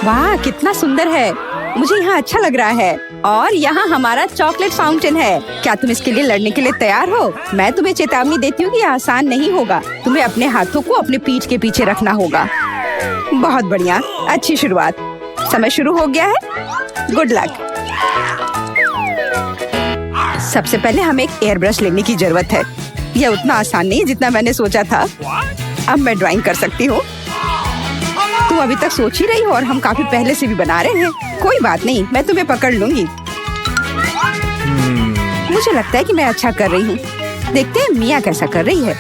वाह कितना सुंदर है, मुझे यहाँ अच्छा लग रहा है। और यहाँ हमारा चॉकलेट फाउंटेन है। क्या तुम इसके लिए लड़ने के लिए तैयार हो? मैं तुम्हें चेतावनी देती हूँ कि यह आसान नहीं होगा। तुम्हें अपने हाथों को अपने पीठ के पीछे रखना होगा। बहुत बढ़िया, अच्छी शुरुआत। समय शुरू हो गया है। Good luck. सबसे पहले हमें एक एयर ब्रश लेने की जरूरत है। यह उतना आसान नहीं जितना मैंने सोचा था। अब मैं ड्राइंग कर सकती हूँ। तुम अभी तक सोच ही रही हो और हम काफी पहले से भी बना रहे हैं। कोई बात नहीं, मैं तुम्हें पकड़ लूंगी। मुझे लगता है कि मैं अच्छा कर रही हूँ। देखते हैं मिया कैसा कर रही है।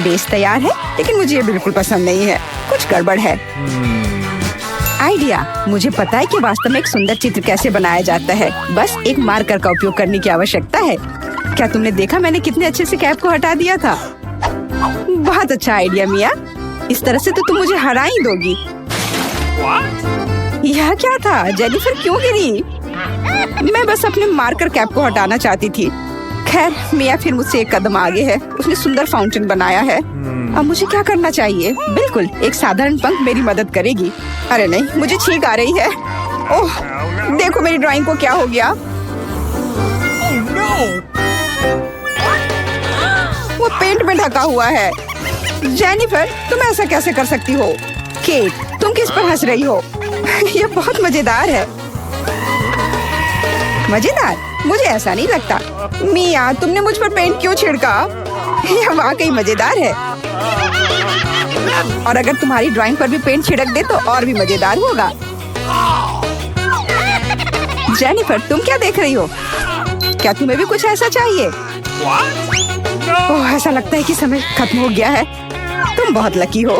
बेस तैयार है, लेकिन मुझे ये बिल्कुल पसंद नहीं है। कुछ गड़बड़ है। आइडिया, मुझे पता है कि वास्तव में एक सुंदर चित्र कैसे बनाया जाता है। बस एक मार्कर का उपयोग करने की आवश्यकता है। क्या तुमने देखा मैंने कितने अच्छे से कैप को हटा दिया था? बहुत अच्छा आइडिया मिया। इस तरह से तो तुम मुझे हरा ही दोगी। यह क्या था? जेनिफर क्यों गिरी? मैं बस अपने मार्कर कैप को हटाना चाहती थी। खैर, मिया फिर मुझसे एक कदम आगे है। उसने सुंदर फाउंटेन बनाया है। अब मुझे क्या करना चाहिए? बिल्कुल, एक साधारण पंख मेरी मदद करेगी। अरे नहीं, मुझे छींक आ रही है। ओह, देखो मेरी ड्राइंग को क्या हो गया। वो पेंट में ढका हुआ है। जेनिफर, तुम ऐसा कैसे कर सकती हो? केट, तुम किस पर हंस रही हो? ये बहुत मजेदार है। मजेदार? मुझे ऐसा नहीं लगता। मिया, तुमने मुझ पर पेंट क्यों छिड़का? यह वाकई मजेदार है। और अगर तुम्हारी ड्राइंग पर भी पेंट छिड़क दे तो और भी मजेदार होगा। जेनिफर, तुम क्या देख रही हो? क्या तुम्हें भी कुछ ऐसा चाहिए? ओह, ऐसा लगता है कि समय खत्म हो गया है। तुम बहुत लकी हो।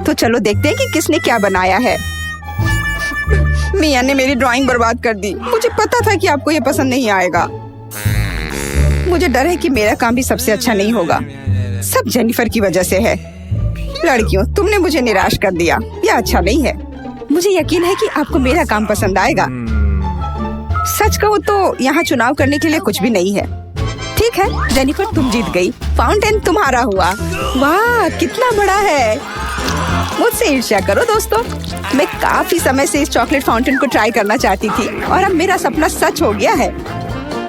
तो चलो देखते हैं कि किसने क्या बनाया है। मिया ने मेरी ड्राइंग बर्बाद कर दी। मुझे पता था कि आपको ये पसंद नहीं आएगा। मुझे डर है कि मेरा काम भी सबसे अच्छा नहीं होगा। सब जेनिफर की वजह से है। लड़कियों, तुमने मुझे निराश कर दिया। यह अच्छा नहीं है। मुझे यकीन है कि आपको मेरा काम पसंद आएगा। सच कहूँ तो यहाँ चुनाव करने के लिए कुछ भी नहीं है। ठीक है जेनिफर, तुम जीत गई। फाउंटेन तुम्हारा हुआ। वाह, कितना बड़ा है। मुझसे ईर्ष्या करो दोस्तों। मैं काफी समय से इस चॉकलेट फाउंटेन को ट्राई करना चाहती थी और अब मेरा सपना सच हो गया है।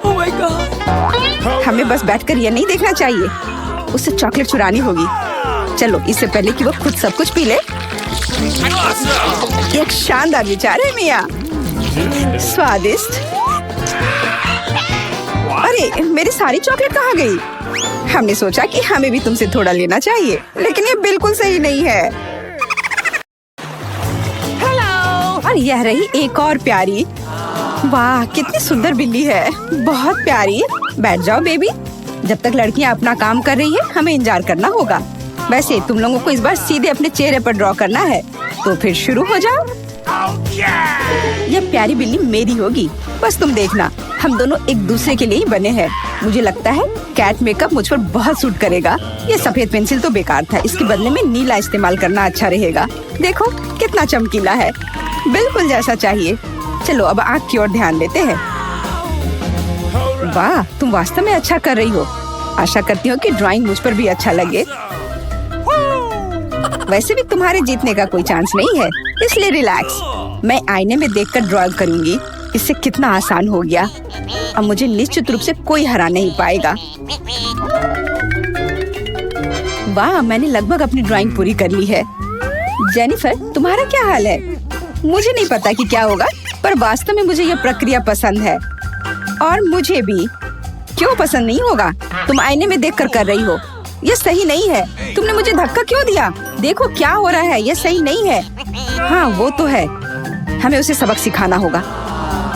Oh my God! हमें बस बैठकर ये नहीं देखना चाहिए। उसे चॉकलेट चुरानी होगी। चलो, इससे पहले कि वो खुद सब कुछ पी ले। एक शानदार विचार है मिया। स्वादिष्ट। अरे, मेरी सारी चॉकलेट कहाँ गई? हमने सोचा कि हमें भी तुमसे थोड़ा लेना चाहिए, लेकिन ये बिल्कुल सही नहीं है। और यह रही एक और प्यारी। वाह, कितनी सुंदर बिल्ली है। बहुत प्यारी। बैठ जाओ बेबी। जब तक लड़कियां अपना काम कर रही है, हमें इंतजार करना होगा। वैसे तुम लोगों को इस बार सीधे अपने चेहरे पर ड्रॉ करना है, तो फिर शुरू हो जाओ। यह प्यारी बिल्ली मेरी होगी। बस तुम देखना, हम दोनों एक दूसरे के लिए ही बने हैं। मुझे लगता है कैट मेकअप मुझ पर बहुत सूट करेगा। ये सफेद पेंसिल तो बेकार था। इसके बदले में नीला इस्तेमाल करना अच्छा रहेगा। देखो कितना चमकीला है। बिल्कुल जैसा चाहिए। चलो अब आँख की ओर ध्यान देते हैं। वाह, तुम वास्तव में अच्छा कर रही हो। आशा करती हूँ कि ड्राइंग मुझ पर भी अच्छा लगे। वैसे भी तुम्हारे जीतने का कोई चांस नहीं है, इसलिए रिलैक्स। मैं आईने में देखकर ड्रॉ करूंगी। इससे कितना आसान हो गया। अब मुझे निश्चित रूप से कोई हरा नहीं पाएगा। वाह, मैंने लगभग अपनी ड्राइंग पूरी कर ली है। जेनिफर, तुम्हारा क्या हाल है? मुझे नहीं पता कि क्या होगा, पर वास्तव में मुझे यह प्रक्रिया पसंद है। और मुझे भी। क्यों पसंद नहीं होगा? तुम आईने में देखकर कर रही हो। यह सही नहीं है। तुमने मुझे धक्का क्यों दिया? देखो क्या हो रहा है। यह सही नहीं है। हाँ, वो तो है। हमें उसे सबक सिखाना होगा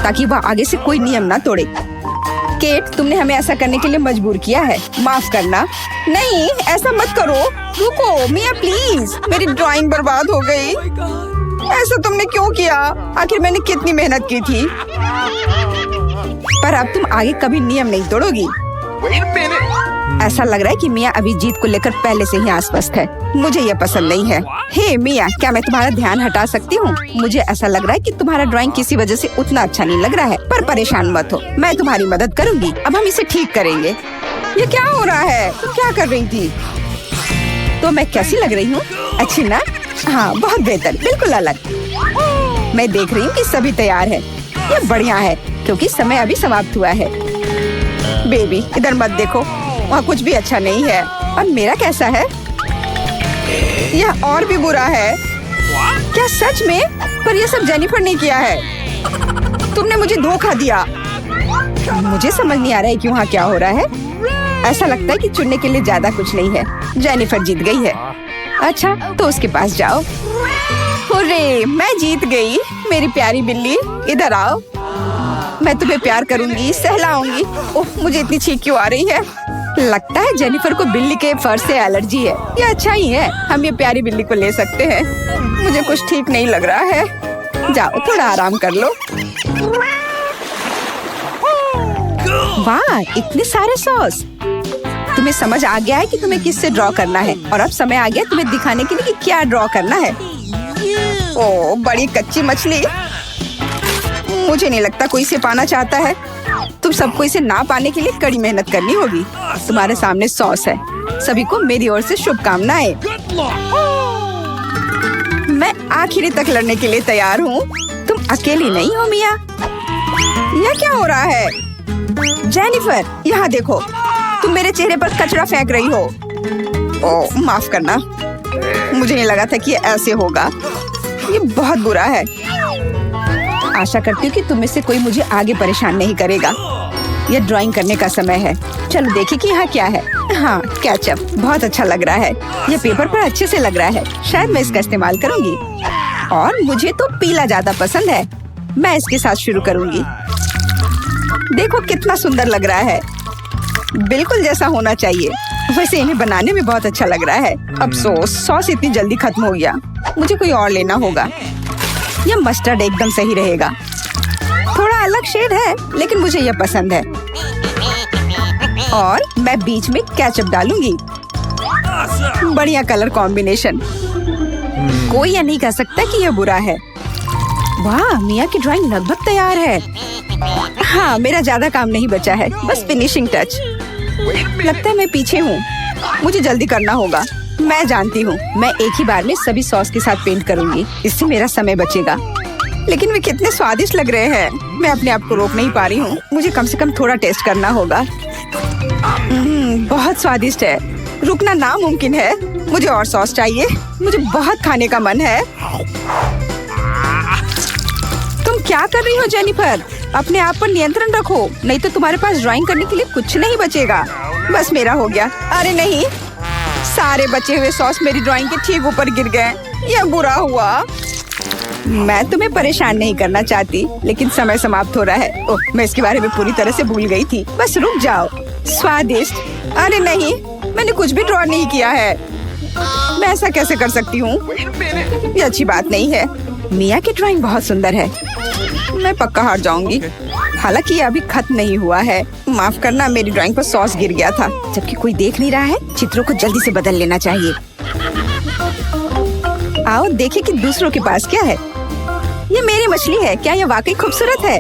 ताकि वह आगे से कोई नियम ना तोड़े। केट, तुमने हमें ऐसा करने के लिए मजबूर किया है। माफ करना। नहीं, ऐसा मत करो। रुको मिया, प्लीज। मेरी ड्राइंग बर्बाद हो गई। ऐसा तुमने क्यों किया? आखिर मैंने कितनी मेहनत की थी। पर अब तुम आगे कभी नियम नहीं तोड़ोगी। ऐसा लग रहा है कि मिया अभी जीत को लेकर पहले से ही आश्वस्त है। मुझे यह पसंद नहीं है। हे मिया, क्या मैं तुम्हारा ध्यान हटा सकती हूँ? मुझे ऐसा लग रहा है कि तुम्हारा ड्राइंग किसी वजह से उतना अच्छा नहीं लग रहा है, पर परेशान मत हो, मैं तुम्हारी मदद करूँगी। अब हम इसे ठीक करेंगे। ये क्या हो रहा है? तुम क्या कर रही थी? तो मैं कैसी लग रही हूँ? अच्छी ना? हाँ, बहुत बेहतर, बिल्कुल अलग। मैं देख रही हूँ कि सभी तैयार है। ये बढ़िया है क्योंकि समय अभी समाप्त हुआ है। बेबी, इधर मत देखो, वहाँ कुछ भी अच्छा नहीं है। और मेरा कैसा है? यह और भी बुरा है। क्या सच में? पर यह सब जेनिफर ने किया है। तुमने मुझे धोखा दिया। मुझे समझ नहीं आ रहा है कि वहाँ क्या हो रहा है। ऐसा लगता है कि चुनने के लिए ज्यादा कुछ नहीं है। जेनिफर जीत गई है। अच्छा, तो उसके पास जाओ। हुर्रे, मैं जीत गई। मेरी प्यारी बिल्ली, इधर आओ। मैं तुम्हें प्यार करूंगी, सहलाऊंगी। ओह, मुझे इतनी छींक क्यों आ रही है? लगता है जेनिफर को बिल्ली के फर से एलर्जी है। ये अच्छा ही है, हम ये प्यारी बिल्ली को ले सकते हैं। मुझे कुछ ठीक नहीं लग रहा है। जाओ, थोड़ा आराम कर लो। वाह, इतने सारे सॉस। तुम्हें समझ आ गया है कि तुम्हें किससे ड्रॉ करना है और अब समय आ गया तुम्हें दिखाने के लिए कि क्या ड्रॉ करना है। ओह, बड़ी कच्ची मछली। मुझे नहीं लगता कोई इसे पाना चाहता है। तुम सबको इसे ना पाने के लिए कड़ी मेहनत करनी होगी। तुम्हारे सामने सॉस है। सभी को मेरी ओर से शुभकामनाएं। मैं आखिरी तक लड़ने के लिए तैयार हूँ। तुम अकेली नहीं हो मिया। यह क्या हो रहा है? जेनिफर, यहाँ देखो, तुम मेरे चेहरे पर कचरा फेंक रही हो। ओह, माफ करना, मुझे नहीं लगा था कि ये ऐसे होगा। ये बहुत बुरा है। आशा करती हूँ कि तुम में से कोई मुझे आगे परेशान नहीं करेगा। यह ड्राइंग करने का समय है। चलो देखिए कि यहाँ क्या है। हाँ, केचप बहुत अच्छा लग रहा है। यह पेपर पर अच्छे से लग रहा है। शायद मैं इसका इस्तेमाल करूँगी। और मुझे तो पीला ज्यादा पसंद है। मैं इसके साथ शुरू करूँगी। देखो कितना सुंदर लग रहा है, बिल्कुल जैसा होना चाहिए। वैसे इन्हें बनाने में बहुत अच्छा लग रहा है। अफसोस, सॉस इतनी जल्दी खत्म हो गया। मुझे कोई और लेना होगा। यह मस्टर्ड एकदम सही रहेगा। थोड़ा अलग शेड है लेकिन मुझे यह पसंद है। और मैं बीच में केचप डालूंगी। बढ़िया कलर कॉम्बिनेशन। कोई यह नहीं कह सकता कि यह बुरा है। वाह, मिया की ड्राइंग लगभग तैयार है। हाँ, मेरा ज्यादा काम नहीं बचा है, बस फिनिशिंग टच। लगता है मैं पीछे हूँ। मुझे जल्दी करना होगा। मैं जानती हूँ, मैं एक ही बार में सभी सॉस के साथ पेंट करूँगी। इससे मेरा समय बचेगा। लेकिन वे कितने स्वादिष्ट लग रहे हैं। मैं अपने आप को रोक नहीं पा रही हूँ। मुझे कम से कम थोड़ा टेस्ट करना होगा। बहुत स्वादिष्ट है। रुकना नामुमकिन है। मुझे और सॉस चाहिए। मुझे बहुत खाने का मन है। तुम क्या कर रही हो जेनिफर? अपने आप पर नियंत्रण रखो, नहीं तो तुम्हारे पास ड्राइंग करने के लिए कुछ नहीं बचेगा। बस मेरा हो गया। अरे नहीं, सारे बचे हुए सॉस मेरी ड्राइंग के ठीक ऊपर गिर गए। यह बुरा हुआ। मैं तुम्हें परेशान नहीं करना चाहती, लेकिन समय समाप्त हो रहा है। ओह, मैं इसके बारे में पूरी तरह से भूल गई थी। बस रुक जाओ। स्वादिष्ट। अरे नहीं, मैंने कुछ भी ड्रॉ नहीं किया है। मैं ऐसा कैसे कर सकती हूँ? ये अच्छी बात नहीं है। मिया की ड्राइंग बहुत सुंदर है। मैं पक्का हार जाऊंगी। हालांकि ये अभी खत्म नहीं हुआ है। माफ करना, मेरी ड्राइंग पर सॉस गिर गया था। जबकि कोई देख नहीं रहा है, चित्रों को जल्दी से बदल लेना चाहिए। आओ देखें कि दूसरों के पास क्या है। ये मेरी मछली है। क्या ये वाकई खूबसूरत है?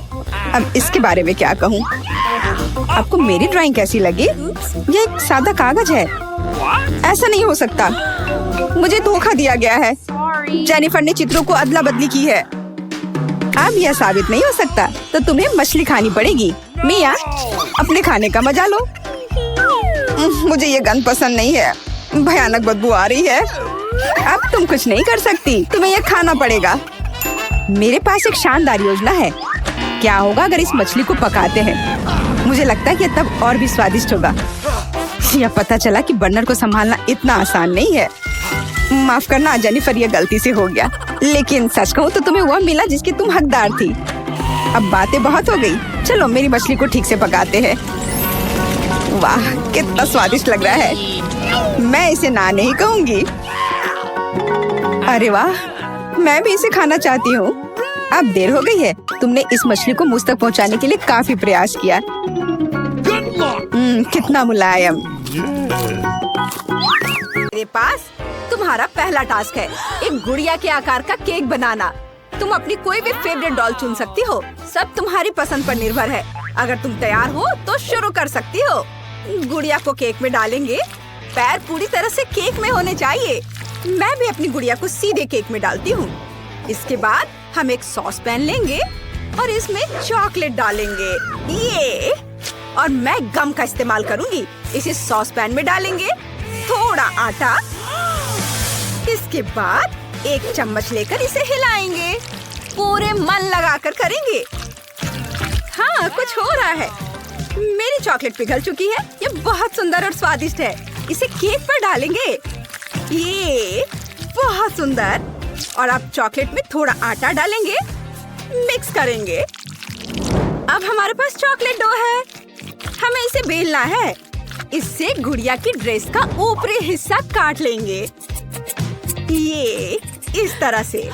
अब इसके बारे में क्या कहूँ? आपको मेरी ड्राइंग कैसी लगी? ये एक सादा कागज है। ऐसा नहीं हो सकता। मुझे धोखा दिया गया है। जेनिफर ने चित्रों को अदला बदली की है। अब यह साबित नहीं हो सकता, तो तुम्हें मछली खानी पड़ेगी। मिया, अपने खाने का मजा लो। मुझे ये गंध पसंद नहीं है। भयानक बदबू आ रही है। अब तुम कुछ नहीं कर सकती, तुम्हें यह खाना पड़ेगा। मेरे पास एक शानदार योजना है। क्या होगा अगर इस मछली को पकाते हैं? मुझे लगता है कि तब और भी स्वादिष्ट होगा। यह पता चला कि बर्नर को संभालना इतना आसान नहीं है। माफ करना जेनिफर, यह गलती से हो गया। लेकिन सच कहूँ तो तुम्हें वह मिला जिसकी तुम हकदार थी। अब बातें बहुत हो गई। चलो मेरी मछली को ठीक से पकाते हैं। वाह, कितना स्वादिष्ट लग रहा है। मैं इसे ना नहीं कहूँगी। अरे वाह, मैं भी इसे खाना चाहती हूँ। अब देर हो गई है। तुमने इस मछली को मुझ तक पहुँचाने के लिए काफी प्रयास किया। कितना मुलायम। मेरे पास तुम्हारा पहला टास्क है, एक गुड़िया के आकार का केक बनाना। तुम अपनी कोई भी फेवरेट डॉल चुन सकती हो। सब तुम्हारी पसंद पर निर्भर है। अगर तुम तैयार हो तो शुरू कर सकती हो। गुड़िया को केक में डालेंगे। पैर पूरी तरह से केक में होने चाहिए। मैं भी अपनी गुड़िया को सीधे केक में डालती हूँ। इसके बाद हम एक सॉस पैन लेंगे और इसमें चॉकलेट डालेंगे। ये और मैं गम का इस्तेमाल करूँगी। इसे सॉस पैन में डालेंगे, थोड़ा आटा। इसके बाद एक चम्मच लेकर इसे हिलाएंगे। पूरे मन लगाकर करेंगे। हाँ, कुछ हो रहा है। मेरी चॉकलेट पिघल चुकी है। ये बहुत सुंदर और स्वादिष्ट है। इसे केक पर डालेंगे। ये बहुत सुंदर। और अब चॉकलेट में थोड़ा आटा डालेंगे, मिक्स करेंगे। अब हमारे पास चॉकलेट डो है। हमें इसे बेलना है। इससे गुड़िया की ड्रेस का ऊपरी हिस्सा काट लेंगे। ये इस तरह से।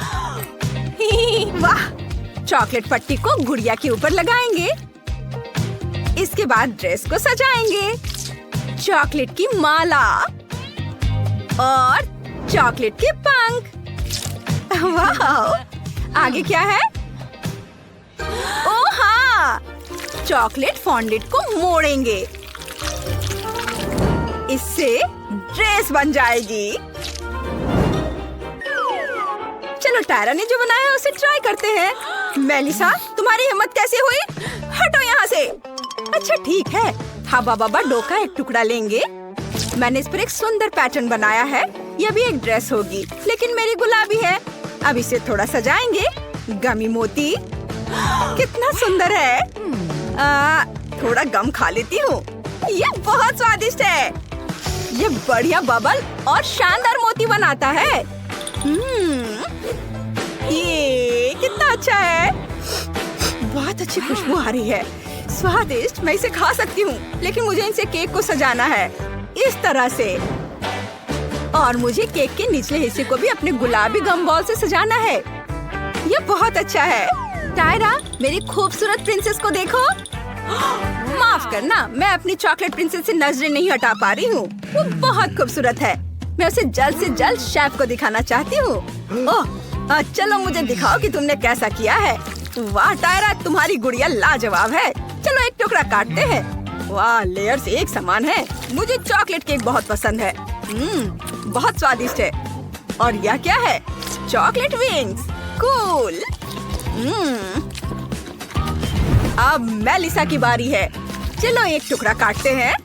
वाह! चॉकलेट पट्टी को गुड़िया के ऊपर लगाएंगे। इसके बाद ड्रेस को सजाएंगे। चॉकलेट की माला और चॉकलेट के पंख। वाह! आगे क्या है? ओह हाँ! चॉकलेट फॉन्डेंट को मोड़ेंगे। इससे ड्रेस बन जाएगी। चलो, टायरा ने जो बनाया है उसे ट्राई करते हैं। मेलिसा, तुम्हारी हिम्मत कैसे हुई? हटो यहाँ से। अच्छा ठीक है, हवा बाबा डो का एक टुकड़ा लेंगे। मैंने इस पर एक सुंदर पैटर्न बनाया है। यह भी एक ड्रेस होगी, लेकिन मेरी गुलाबी है। अब इसे थोड़ा सजाएंगे। गमी मोती कितना सुंदर है। थोड़ा गम खा लेती हूँ। ये बहुत स्वादिष्ट है। ये बढ़िया बबल और शानदार मोती बनाता है। ये कितना अच्छा है। बहुत अच्छी खुशबू आ रही है। स्वादिष्ट। मैं इसे खा सकती हूँ, लेकिन मुझे इनसे केक को सजाना है इस तरह से। और मुझे केक के निचले हिस्से को भी अपने गुलाबी गम बॉल से सजाना है। ये बहुत अच्छा है। टायरा, मेरी खूबसूरत प्रिंसेस को देखो। माफ करना, मैं अपनी चॉकलेट प्रिंसेस से नजरें नहीं हटा पा रही हूँ। वो बहुत खूबसूरत है। मैं उसे जल्द से जल्द शेफ को दिखाना चाहती हूँ। ओह, चलो मुझे दिखाओ कि तुमने कैसा किया है। वाह टायरा, तुम्हारी गुड़िया लाजवाब है। चलो एक टुकड़ा काटते हैं। वाह, लेयर्स एक समान है। मुझे चॉकलेट केक बहुत पसंद है। बहुत स्वादिष्ट है। और यह क्या है? Chocolate wings. कूल। अब मेलिसा की बारी है। चलो एक टुकड़ा काटते हैं।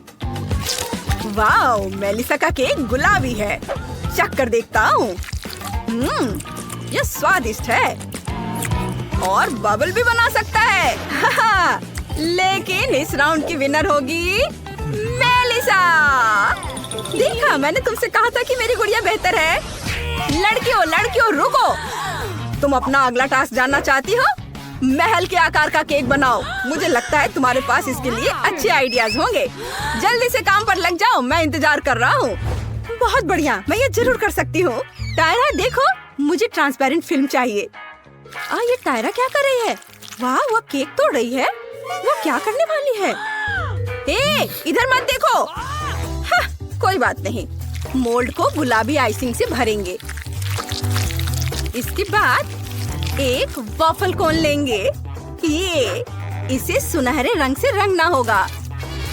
वाह, मेलिसा का केक गुलाबी है। चख कर देखता हूँ। यह स्वादिष्ट है और बबल भी बना सकता है। लेकिन इस राउंड की विनर होगी मेलिसा। देखा, मैंने तुमसे कहा था कि मेरी गुड़िया बेहतर है। लड़कियों रुको। तुम अपना अगला टास्क जानना चाहती हो? महल के आकार का केक बनाओ। मुझे लगता है तुम्हारे पास इसके लिए अच्छे आइडियाज होंगे। जल्दी से काम पर लग जाओ, मैं इंतजार कर रहा हूँ। बहुत बढ़िया, मैं ये जरूर कर सकती हूँ। टायरा देखो, मुझे ट्रांसपेरेंट फिल्म चाहिए। ये टायरा क्या कर रही है? वाह, वो केक तोड़ रही है। वो क्या करने वाली है? इधर मत देखो। कोई बात नहीं। मोल्ड को गुलाबी आइसिंग से भरेंगे। इसके बाद एक वॉफल कोन लेंगे। इसे सुनहरे रंग से रंगना होगा।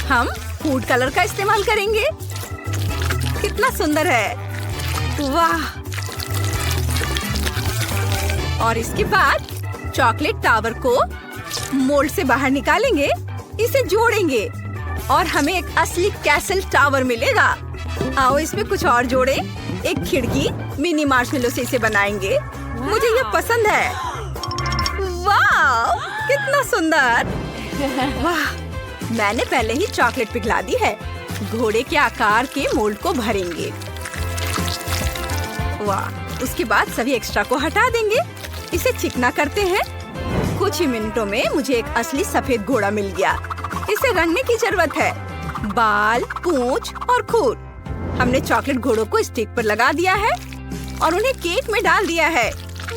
हम फूड कलर का इस्तेमाल करेंगे। कितना सुंदर है। वाह। और इसके बाद चॉकलेट टावर को मोल्ड से बाहर निकालेंगे। इसे जोड़ेंगे और हमें एक असली कैसल टावर मिलेगा। आओ इसमें कुछ और जोड़े। एक खिड़की मिनी मार्शमेलो से इसे बनाएंगे। मुझे ये पसंद है। वाह, कितना सुंदर। वाह, मैंने पहले ही चॉकलेट पिघला दी है। घोड़े के आकार के मोल्ड को भरेंगे। वाह, उसके बाद सभी एक्स्ट्रा को हटा देंगे। इसे चिकना करते हैं। कुछ ही मिनटों में मुझे एक असली सफेद घोड़ा मिल गया। इसे रंगने की जरूरत है। बाल, पूंछ और खूर। हमने चॉकलेट घोड़ों को स्टिक पर लगा दिया है और उन्हें केक में डाल दिया है।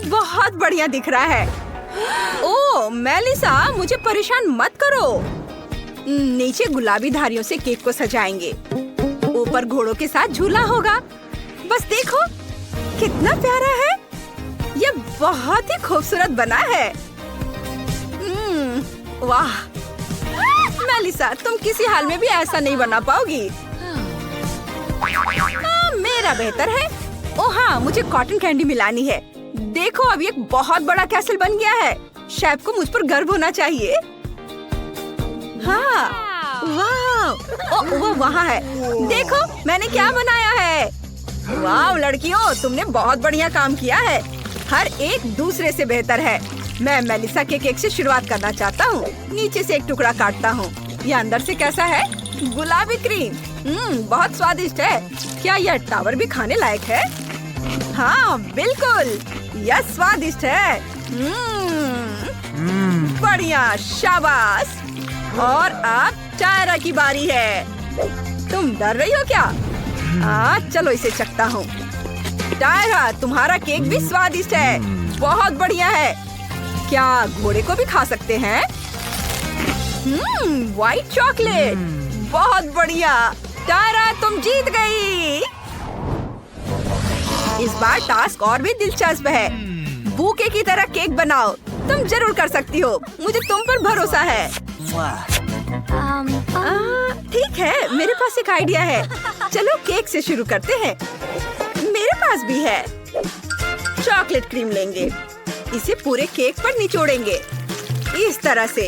बहुत बढ़िया दिख रहा है। ओह मेलिसा, मुझे परेशान मत करो। नीचे गुलाबी धारियों से केक को सजाएंगे। ऊपर घोड़ों के साथ झूला होगा। बस देखो, कितना प्यारा है। यह बहुत ही खूबसूरत बना है। वाह मेलिसा, तुम किसी हाल में भी ऐसा नहीं बना पाओगी। मेरा बेहतर है। ओ हाँ, मुझे कॉटन कैंडी मिलानी है। देखो अब ये बहुत बड़ा कैसल बन गया है। शेफ को मुझ पर गर्व होना चाहिए। हाँ, वाह, वो वहाँ है। देखो मैंने क्या बनाया है। वाह लड़कियों, तुमने बहुत बढ़िया काम किया है। हर एक दूसरे से बेहतर है। मैं मेलिसा के केक से शुरुआत करना चाहता हूँ। नीचे से एक टुकड़ा काटता हूँ। ये अंदर से कैसा है? गुलाबी क्रीम। बहुत स्वादिष्ट है। क्या यह टावर भी खाने लायक है? हाँ बिल्कुल, यह स्वादिष्ट है। बढ़िया, शाबाश। और अब टायरा की बारी है। तुम डर रही हो क्या? चलो इसे चखता हूँ। टायरा, तुम्हारा केक भी स्वादिष्ट है। बहुत बढ़िया है। क्या घोड़े को भी खा सकते हैं? व्हाइट चॉकलेट, बहुत बढ़िया। टायरा, तुम जीत गई। इस बार टास्क और भी दिलचस्प है। बूके की तरह केक बनाओ। तुम जरूर कर सकती हो। मुझे तुम पर भरोसा है। ठीक है, मेरे पास एक आइडिया है। चलो केक से शुरू करते हैं। मेरे पास भी है। चॉकलेट क्रीम लेंगे। इसे पूरे केक पर निचोड़ेंगे इस तरह से,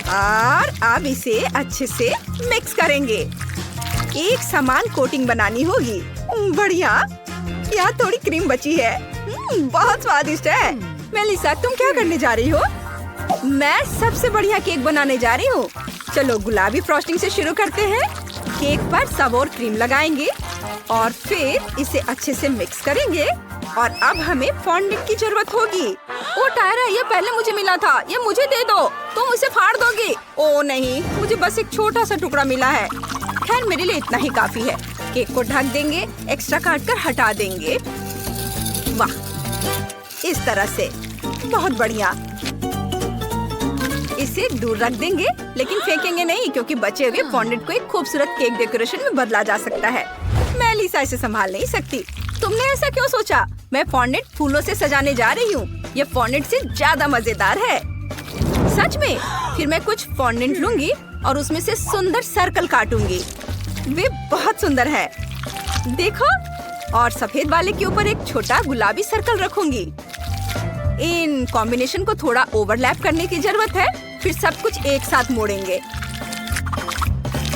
और अब इसे अच्छे से मिक्स करेंगे। एक समान कोटिंग बनानी होगी। बढ़िया, यहाँ थोड़ी क्रीम बची है। बहुत स्वादिष्ट है। मेलिसा, तुम क्या करने जा रही हो? मैं सबसे बढ़िया केक बनाने जा रही हूँ। चलो गुलाबी फ्रॉस्टिंग से शुरू करते हैं। केक पर सब और क्रीम लगाएंगे और फिर इसे अच्छे से मिक्स करेंगे। और अब हमें फॉन्डेंट की जरूरत होगी। ओ टायरा, ये पहले मुझे मिला था। ये मुझे दे दो। तुम इसे फाड़ दोगी? ओ नहीं, मुझे बस एक छोटा सा टुकड़ा मिला है। खैर मेरे लिए इतना ही काफी है। केक को ढक देंगे, एक्स्ट्रा काट कर हटा देंगे। वाह, इस तरह से। बहुत बढ़िया। इसे दूर रख देंगे, लेकिन फेंकेंगे नहीं, क्योंकि बचे हुए फॉन्डेंट को एक खूबसूरत केक डेकोरेशन में बदला जा सकता है। मैं लिसा इसे संभाल नहीं सकती। तुमने ऐसा क्यों सोचा? मैं फॉन्डेंट फूलों से सजाने जा रही हूँ। ये फॉन्डेंट से ज्यादा मजेदार है। सच में? फिर मैं कुछ फॉन्डेंट लूंगी और उसमें से सुंदर सर्कल काटूंगी। वे बहुत सुंदर है। देखो, और सफेद वाले के ऊपर एक छोटा गुलाबी सर्कल रखूंगी। इन कॉम्बिनेशन को थोड़ा ओवरलैप करने की जरूरत है। फिर सब कुछ एक साथ मोड़ेंगे।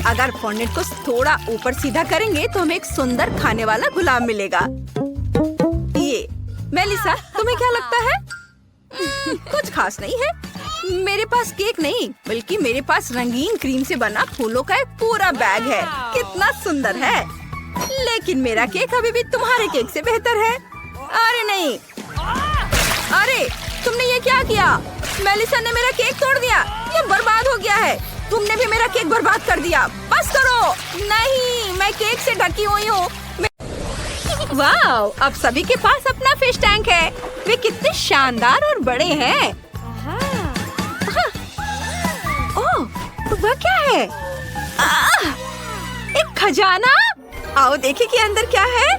अगर फॉन्डेंट को थोड़ा ऊपर सीधा करेंगे तो हमें एक सुंदर खाने वाला गुलाब मिलेगा। ये मेलिसा, तुम्हें क्या लगता है? कुछ खास नहीं है। मेरे पास केक नहीं, बल्कि मेरे पास रंगीन क्रीम से बना फूलों का एक पूरा बैग है। कितना सुंदर है। लेकिन मेरा केक अभी भी तुम्हारे केक से बेहतर है। अरे नहीं, अरे तुमने ये क्या किया? मेलिसा ने मेरा केक तोड़ दिया। ये बर्बाद हो गया है। तुमने भी मेरा केक बर्बाद कर दिया। बस करो। नहीं, मैं केक से ढकी हुई हूँ। वाओ, अब सभी के पास अपना फिश टैंक है। वे कितने शानदार और बड़े हैं। ओह, वह क्या है? एक खजाना। आओ देखें कि अंदर क्या है।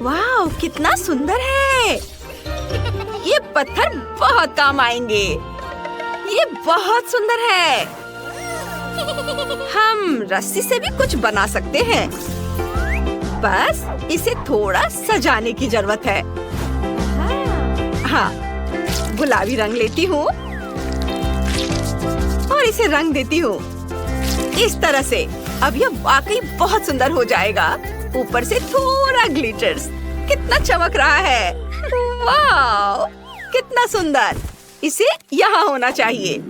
वाओ, कितना सुंदर है। ये पत्थर बहुत काम आएंगे। ये बहुत सुंदर है। हम रस्सी से भी कुछ बना सकते हैं। बस इसे थोड़ा सजाने की जरूरत है। हाँ, गुलाबी रंग लेती हूँ और इसे रंग देती हूँ इस तरह से। अब यह वाकई बहुत सुंदर हो जाएगा। ऊपर से थोड़ा ग्लिटर्स। कितना चमक रहा है। वाह, कितना सुंदर। इसे यहाँ होना चाहिए।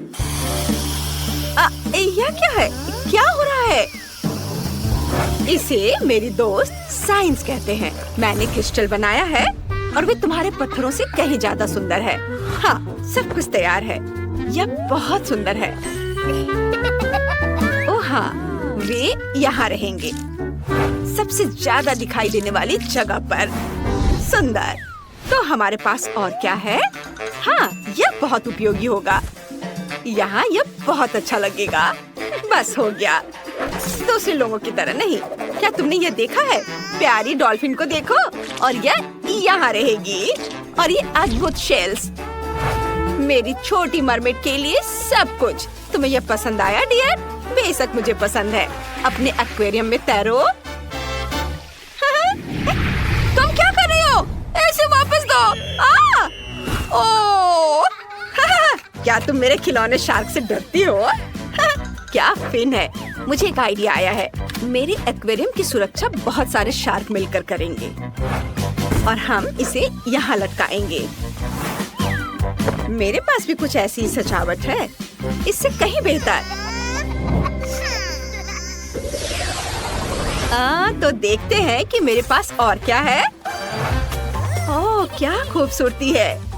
यह क्या है? क्या हो रहा है? इसे मेरी दोस्त साइंस कहते हैं। मैंने क्रिस्टल बनाया है और वे तुम्हारे पत्थरों से कहीं ज्यादा सुंदर है। हाँ, सब कुछ तैयार है। यह बहुत सुंदर है। ओह हाँ, वे यहाँ रहेंगे, सबसे ज्यादा दिखाई देने वाली जगह पर। सुंदर। तो हमारे पास और क्या है? हाँ, यह बहुत उपयोगी होगा। यहाँ यह बहुत अच्छा लगेगा। बस हो गया। दूसरे लोगों की तरह नहीं। क्या तुमने ये देखा है? प्यारी डॉल्फिन को देखो, और यह यहाँ रहेगी। और ये अद्भुत शेल्स। मेरी छोटी मरमेड के लिए सब कुछ। तुम्हें यह पसंद आया डियर? बेशक मुझे पसंद है। अपने एक्वेरियम में तैरो। तुम हो? ओ! क्या तुम मेरे खिलौने शार्क से डरती हो? क्या फिन है। मुझे एक आइडिया आया है। मेरे एक्वेरियम की सुरक्षा बहुत सारे शार्क मिलकर करेंगे और हम इसे यहाँ लटकाएंगे। मेरे पास भी कुछ ऐसी सजावट है, इससे कहीं बेहतर। तो देखते हैं कि मेरे पास और क्या है। ओह, क्या खूबसूरती है।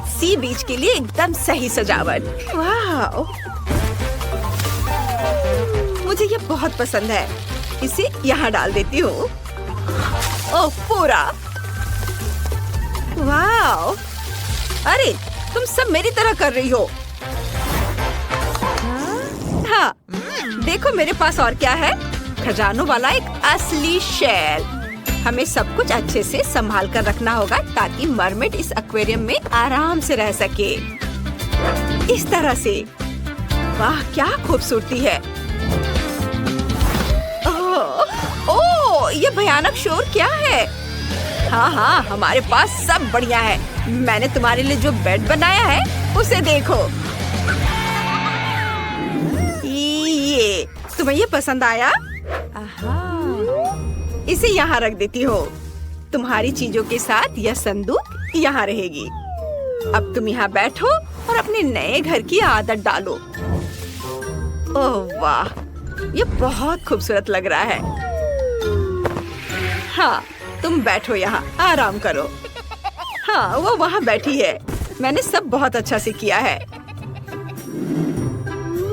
सी बीच के लिए एकदम सही सजावट। वाह, मुझे ये बहुत पसंद है। इसे यहाँ डाल देती हूँ। ओह, पूरा। वाह, अरे तुम सब मेरी तरह कर रही हो। हाँ, देखो मेरे पास और क्या है। खजानों वाला एक असली शेल। हमें सब कुछ अच्छे से संभाल कर रखना होगा ताकि मरमेड इस एक्वेरियम में आराम से रह सके। इस तरह से। वाह, क्या खूबसूरती है। ओह, ये भयानक शोर क्या है? हाँ, हमारे पास सब बढ़िया है। मैंने तुम्हारे लिए जो बेड बनाया है उसे देखो। ये तुम्हें ये पसंद आया? इसे यहाँ रख देती हो। तुम्हारी चीजों के साथ यह संदूक यहाँ रहेगी। अब तुम यहाँ बैठो और अपने नए घर की आदत डालो। ओह वाह, ये बहुत खूबसूरत लग रहा है। हाँ, तुम बैठो यहाँ, आराम करो। हाँ, वो वहाँ बैठी है। मैंने सब बहुत अच्छा से किया है।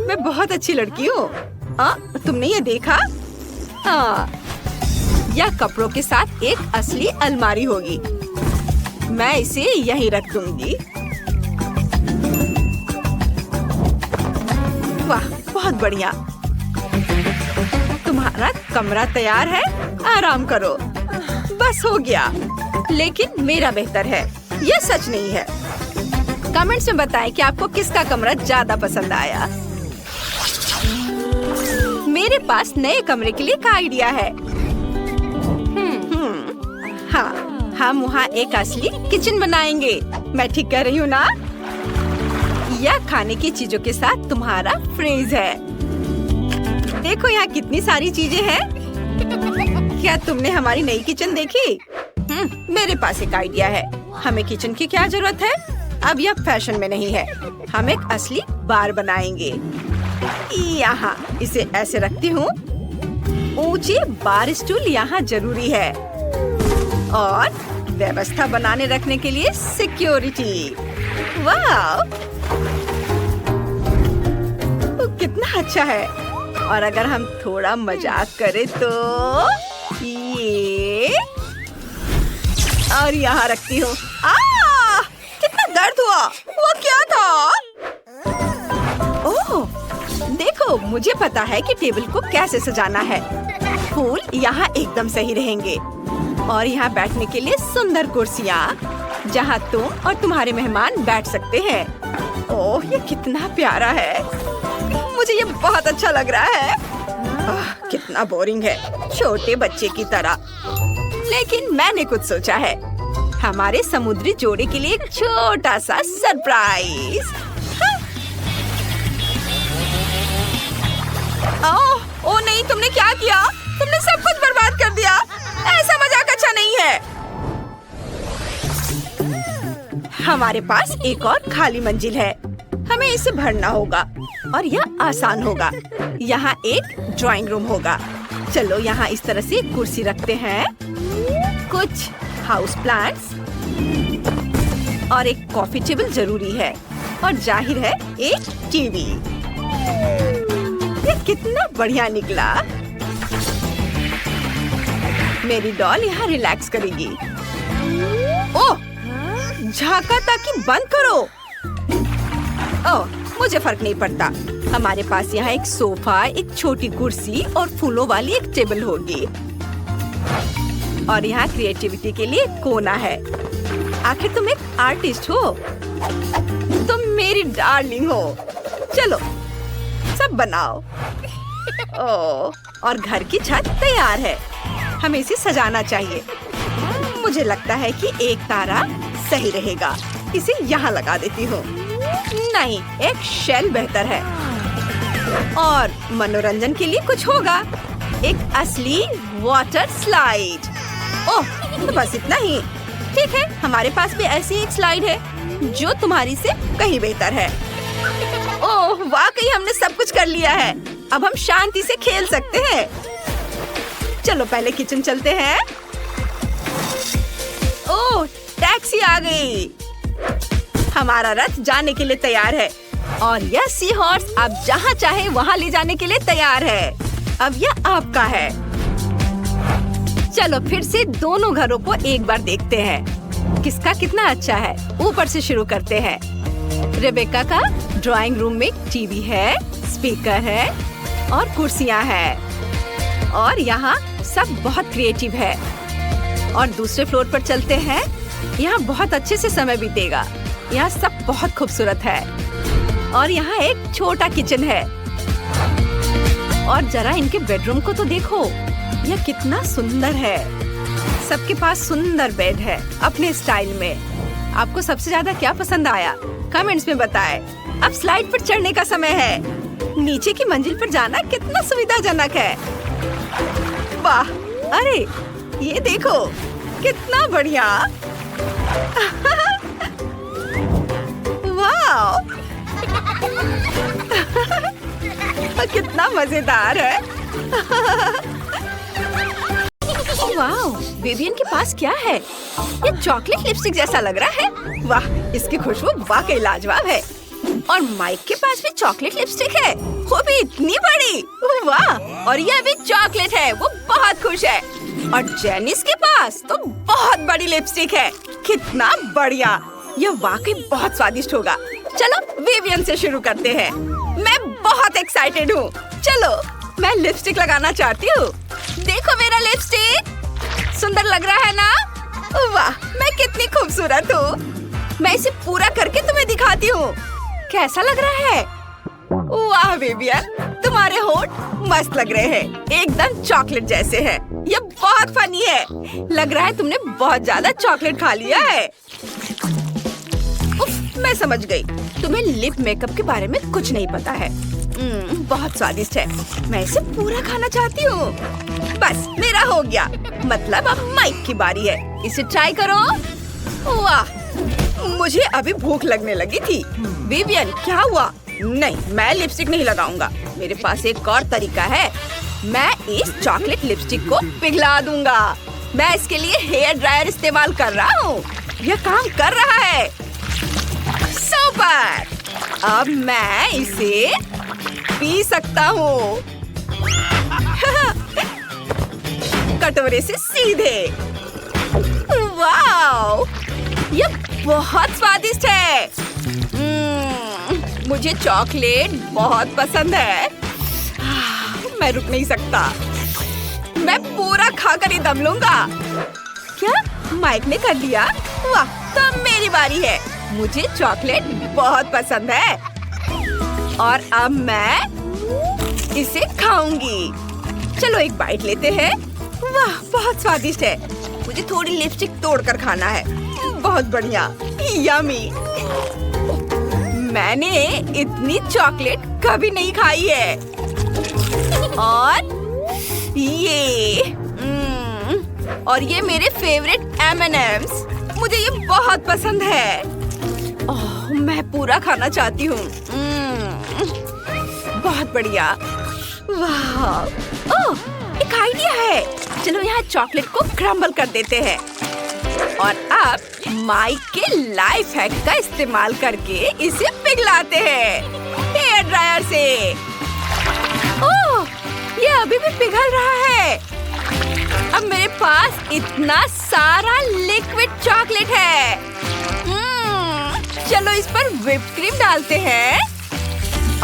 मैं बहुत अच्छी लड़की हूँ। तुमने ये देखा? हाँ, यह कपड़ों के साथ एक असली अलमारी होगी। मैं इसे यहीं रख दूंगी। वाह, बहुत बढ़िया। तुम्हारा कमरा तैयार है, आराम करो। बस हो गया। लेकिन मेरा बेहतर है, यह सच नहीं है। कमेंट्स में बताएं कि आपको किसका कमरा ज्यादा पसंद आया। मेरे पास नए कमरे के लिए एक आइडिया है। हाँ, हम वहाँ एक असली किचन बनाएंगे। मैं ठीक कह रही हूँ ना? यह खाने की चीजों के साथ तुम्हारा फ्रिज है। देखो यहाँ कितनी सारी चीजें हैं। क्या तुमने हमारी नई किचन देखी? मेरे पास एक आइडिया है। हमें किचन की क्या जरूरत है? अब यह फैशन में नहीं है। हम एक असली बार बनाएंगे। यहाँ इसे ऐसे रखती हूँ। ऊंचे बार स्टूल यहाँ जरूरी है और व्यवस्था बनाने रखने के लिए सिक्योरिटी। वाह, कितना अच्छा है। और अगर हम थोड़ा मजाक करें तो ये और यहाँ रखती हूँ। कितना दर्द हुआ। वो क्या था? ओह, देखो मुझे पता है कि टेबल को कैसे सजाना है। फूल यहाँ एकदम सही रहेंगे और यहाँ बैठने के लिए सुंदर कुर्सियाँ जहाँ तुम और तुम्हारे मेहमान बैठ सकते हैं। ओह, ये कितना प्यारा है। मुझे ये बहुत अच्छा लग रहा है। कितना बोरिंग है, छोटे बच्चे की तरह। लेकिन मैंने कुछ सोचा है। हमारे समुद्री जोड़े के लिए एक छोटा सा सरप्राइज। ओह नहीं, तुमने क्या किया? तुमने सब कुछ बर्बाद कर दिया। ऐसा मजाक अच्छा नहीं है। हमारे पास एक और खाली मंजिल है। हमें इसे भरना होगा और यह आसान होगा। यहाँ एक ड्राइंग रूम होगा। चलो यहाँ इस तरह से कुर्सी रखते हैं, कुछ हाउस प्लांट्स और एक कॉफी टेबल जरूरी है और जाहिर है एक टीवी। ये कितना बढ़िया निकला। मेरी डॉल यहाँ रिलैक्स करेगी। ओह, झांका ताकि बंद करो। ओह, मुझे फर्क नहीं पड़ता। हमारे पास यहाँ एक सोफा, एक छोटी कुर्सी और फूलों वाली एक टेबल होगी और यहाँ क्रिएटिविटी के लिए कोना है। आखिर तुम एक आर्टिस्ट हो। तुम मेरी डार्लिंग हो। चलो सब बनाओ। ओह, और घर की छत तैयार है। हमें इसे सजाना चाहिए। मुझे लगता है कि एक तारा सही रहेगा। इसे यहाँ लगा देती हूँ। नहीं, एक शेल बेहतर है। और मनोरंजन के लिए कुछ होगा, एक असली वाटर स्लाइड। ओह, तो बस इतना ही। ठीक है, हमारे पास भी ऐसी एक स्लाइड है जो तुम्हारी से कहीं बेहतर है। ओह, वाकई हमने सब कुछ कर लिया है। अब हम शांति से खेल सकते हैं। चलो पहले किचन चलते हैं। ओह, टैक्सी आ गई। हमारा रथ जाने के लिए तैयार है और यह सी हॉर्स आप जहाँ चाहे वहाँ ले जाने के लिए तैयार है। अब यह आपका है। चलो फिर से दोनों घरों को एक बार देखते हैं, किसका कितना अच्छा है। ऊपर से शुरू करते हैं। रेबेका का ड्राइंग रूम में टीवी है, स्पीकर है और कुर्सियाँ हैं। और यहाँ सब बहुत क्रिएटिव है। और दूसरे फ्लोर पर चलते हैं। यहाँ बहुत अच्छे से समय बीतेगा। यहाँ सब बहुत खूबसूरत है। और यहाँ एक छोटा किचन है। और जरा इनके बेडरूम को तो देखो, यह कितना सुंदर है। सबके पास सुंदर बेड है अपने स्टाइल में। आपको सबसे ज्यादा क्या पसंद आया? कमेंट्स में बताएं। अब स्लाइड पर चढ़ने का समय है। नीचे की मंजिल पर जाना कितना सुविधाजनक है। वाह, अरे ये देखो कितना बढ़िया। वाह, कितना मजेदार है। वाह, विवियन के पास क्या है? ये चॉकलेट लिपस्टिक जैसा लग रहा है। वाह, इसकी खुशबू वाकई लाजवाब है। और माइक के पास भी चॉकलेट लिपस्टिक है, वो भी इतनी बड़ी। वाह, और यह भी चॉकलेट है, वो बहुत खुश है। और जेनिस के पास तो बहुत बड़ी लिपस्टिक है। कितना बढ़िया, यह वाकई बहुत स्वादिष्ट होगा। चलो विवियन से शुरू करते हैं। मैं बहुत एक्साइटेड हूँ। चलो, मैं लिपस्टिक लगाना चाहती हूँ। देखो मेरा लिपस्टिक, सुंदर लग रहा है ना? वाह, मैं कितनी खूबसूरत हूँ। मैं इसे पूरा करके तुम्हें दिखाती हूँ। कैसा लग रहा है? वाह विवियन, तुम्हारे होंठ मस्त लग रहे हैं, एकदम चॉकलेट जैसे हैं। ये बहुत फनी है। लग रहा है तुमने बहुत ज्यादा चॉकलेट खा लिया है। उफ, मैं समझ गई, तुम्हें लिप मेकअप के बारे में कुछ नहीं पता है। बहुत स्वादिष्ट है, मैं इसे पूरा खाना चाहती हूँ। बस मेरा हो गया, मतलब अब माइक की बारी है। इसे ट्राई करो। वाह, मुझे अभी भूख लगने लगी थी। विवियन, क्या हुआ? नहीं, मैं लिपस्टिक नहीं लगाऊंगा। मेरे पास एक और तरीका है। मैं इस चॉकलेट लिपस्टिक को पिघला दूंगा। मैं इसके लिए हेयर ड्रायर इस्तेमाल कर रहा हूँ। यह काम कर रहा है। सुपर! अब मैं इसे पी सकता हूँ। कटोरे से सीधे। वाव! यह बहुत स्वादिष्ट है। मुझे चॉकलेट बहुत पसंद है। मैं रुक नहीं सकता। मैं पूरा खाकर ही दम लूंगा। क्या माइक ने कर लिया? वाह, तो अब मेरी बारी है। मुझे चॉकलेट बहुत पसंद है और अब मैं इसे खाऊंगी। चलो एक बाइट लेते हैं। वाह, बहुत स्वादिष्ट है। मुझे थोड़ी लिपस्टिक तोड़कर खाना है। बहुत बढ़िया, यम्मी। मैंने इतनी चॉकलेट कभी नहीं खाई है। और ये मेरे फेवरेट M&M's। मुझे ये बहुत पसंद है। ओह, मैं पूरा खाना चाहती हूँ। बहुत बढ़िया। वाह, ओह, एक आइडिया है। चलो यहाँ चॉकलेट को क्रम्बल कर देते हैं और अब माइक के लाइफ हैक का इस्तेमाल करके इसे पिघलाते हैं हेयर ड्रायर से। ओह, ये अभी भी पिघल रहा है। अब मेरे पास इतना सारा लिक्विड चॉकलेट है। चलो इस पर व्हिप क्रीम डालते हैं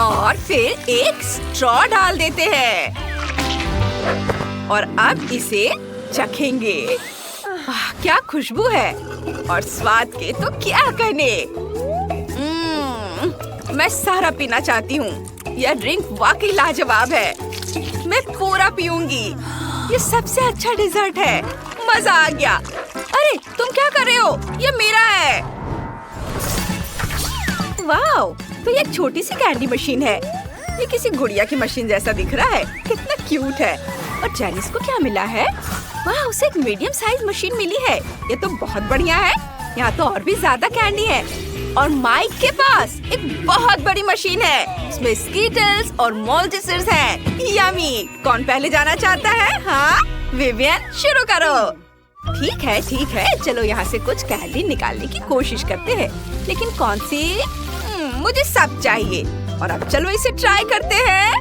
और फिर एक स्ट्रॉ डाल देते हैं और अब इसे चखेंगे। क्या खुशबू है और स्वाद के तो क्या कहने। मैं सारा पीना चाहती हूँ। यह ड्रिंक वाकई लाजवाब है। मैं पूरा पीऊंगी। ये सबसे अच्छा डिजर्ट है। मजा आ गया। अरे तुम क्या कर रहे हो? ये मेरा है। वाओ, तो ये एक छोटी सी कैंडी मशीन है। ये किसी गुड़िया की मशीन जैसा दिख रहा है। कितना क्यूट है। और जेनिस को क्या मिला है? वाह, उसे एक मीडियम साइज मशीन मिली है। ये तो बहुत बढ़िया है। यहाँ तो और भी ज्यादा कैंडी है। और माइक के पास एक बहुत बड़ी मशीन है। इसमें स्कीटल्स और मोल्टिसर्स हैं। यम्मी। कौन पहले जाना चाहता है? हाँ विवियन, शुरू करो। ठीक है, चलो यहाँ से कुछ कैंडी निकालने की कोशिश करते हैं। लेकिन कौन सी? मुझे सब चाहिए। और अब चलो इसे ट्राई करते हैं।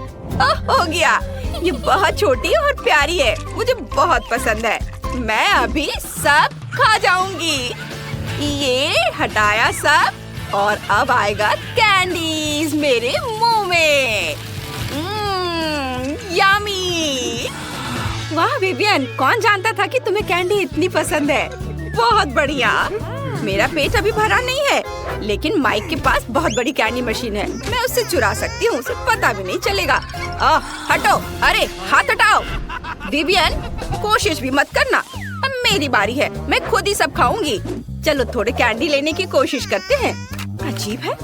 हो गया। ये बहुत छोटी और प्यारी है। मुझे बहुत पसंद है। मैं अभी सब खा जाऊंगी। ये हटाया सब और अब आएगा कैंडीज मेरे मुंह में। यम्मी। वाह विवियन, कौन जानता था कि तुम्हें कैंडी इतनी पसंद है। बहुत बढ़िया। मेरा पेट अभी भरा नहीं है, लेकिन माइक के पास बहुत बड़ी कैंडी मशीन है। मैं उससे चुरा सकती हूँ, उसे पता भी नहीं चलेगा। हटो, अरे हाथ हटाओ। विवियन, कोशिश भी मत करना। अब मेरी बारी है, मैं खुद ही सब खाऊंगी। चलो थोड़े कैंडी लेने की कोशिश करते हैं। अजीब है,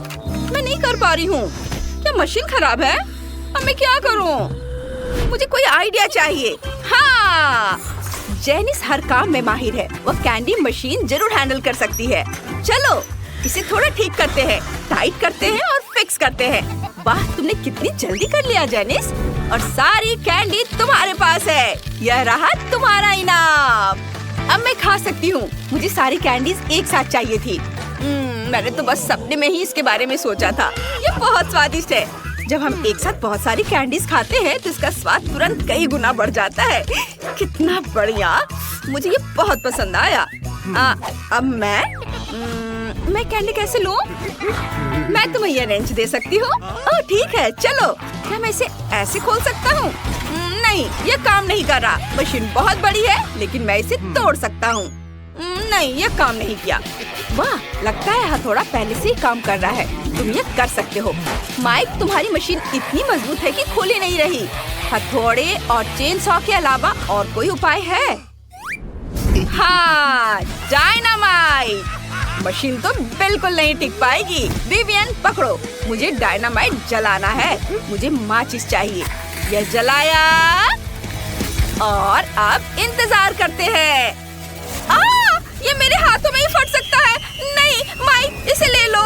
मैं नहीं कर पा रही हूँ। क्या मशीन खराब है? अब मैं क्या करूँ? मुझे कोई आइडिया चाहिए। हाँ, जेनिस हर काम में माहिर है। वो कैंडी मशीन जरूर हैंडल कर सकती है। चलो इसे थोड़ा ठीक करते हैं, टाइट करते हैं और फिक्स करते हैं। वाह, तुमने कितनी जल्दी कर लिया जेनिस। और सारी कैंडी तुम्हारे पास है। यह रहा तुम्हारा इनाम। अब मैं खा सकती हूँ। मुझे सारी कैंडीज एक साथ चाहिए थी। मैंने तो बस सपने में ही इसके बारे में सोचा था। ये बहुत स्वादिष्ट है। जब हम एक साथ बहुत सारी कैंडीज खाते हैं तो इसका स्वाद तुरंत कई गुना बढ़ जाता है। कितना बढ़िया, मुझे ये बहुत पसंद आया। अब मैं कैंडी कैसे लूं? मैं तुम्हें ये रेंच दे सकती हूँ। ओह ठीक है, चलो। क्या मैं इसे ऐसे खोल सकता हूँ? नहीं, ये काम नहीं कर रहा। मशीन बहुत बड़ी है, लेकिन मैं इसे तोड़ सकता हूँ। नहीं, ये काम नहीं किया। वाह, लगता है हथौड़ा पहले से ही काम कर रहा है। तुम ये कर सकते हो। माइक, तुम्हारी मशीन इतनी मजबूत है कि खुल ही नहीं रही। हथौड़े और चेन सॉ के अलावा और कोई उपाय है? हाँ, डायनामाइट। मशीन तो बिल्कुल नहीं टिक पाएगी। विवियन, पकड़ो। मुझे डायनामाइट जलाना है। मुझे माचिस चाहिए। यह जलाया और अब इंतजार करते हैं। ये मेरे हाथों में ही फट सकता है। नहीं, माइक, इसे ले लो।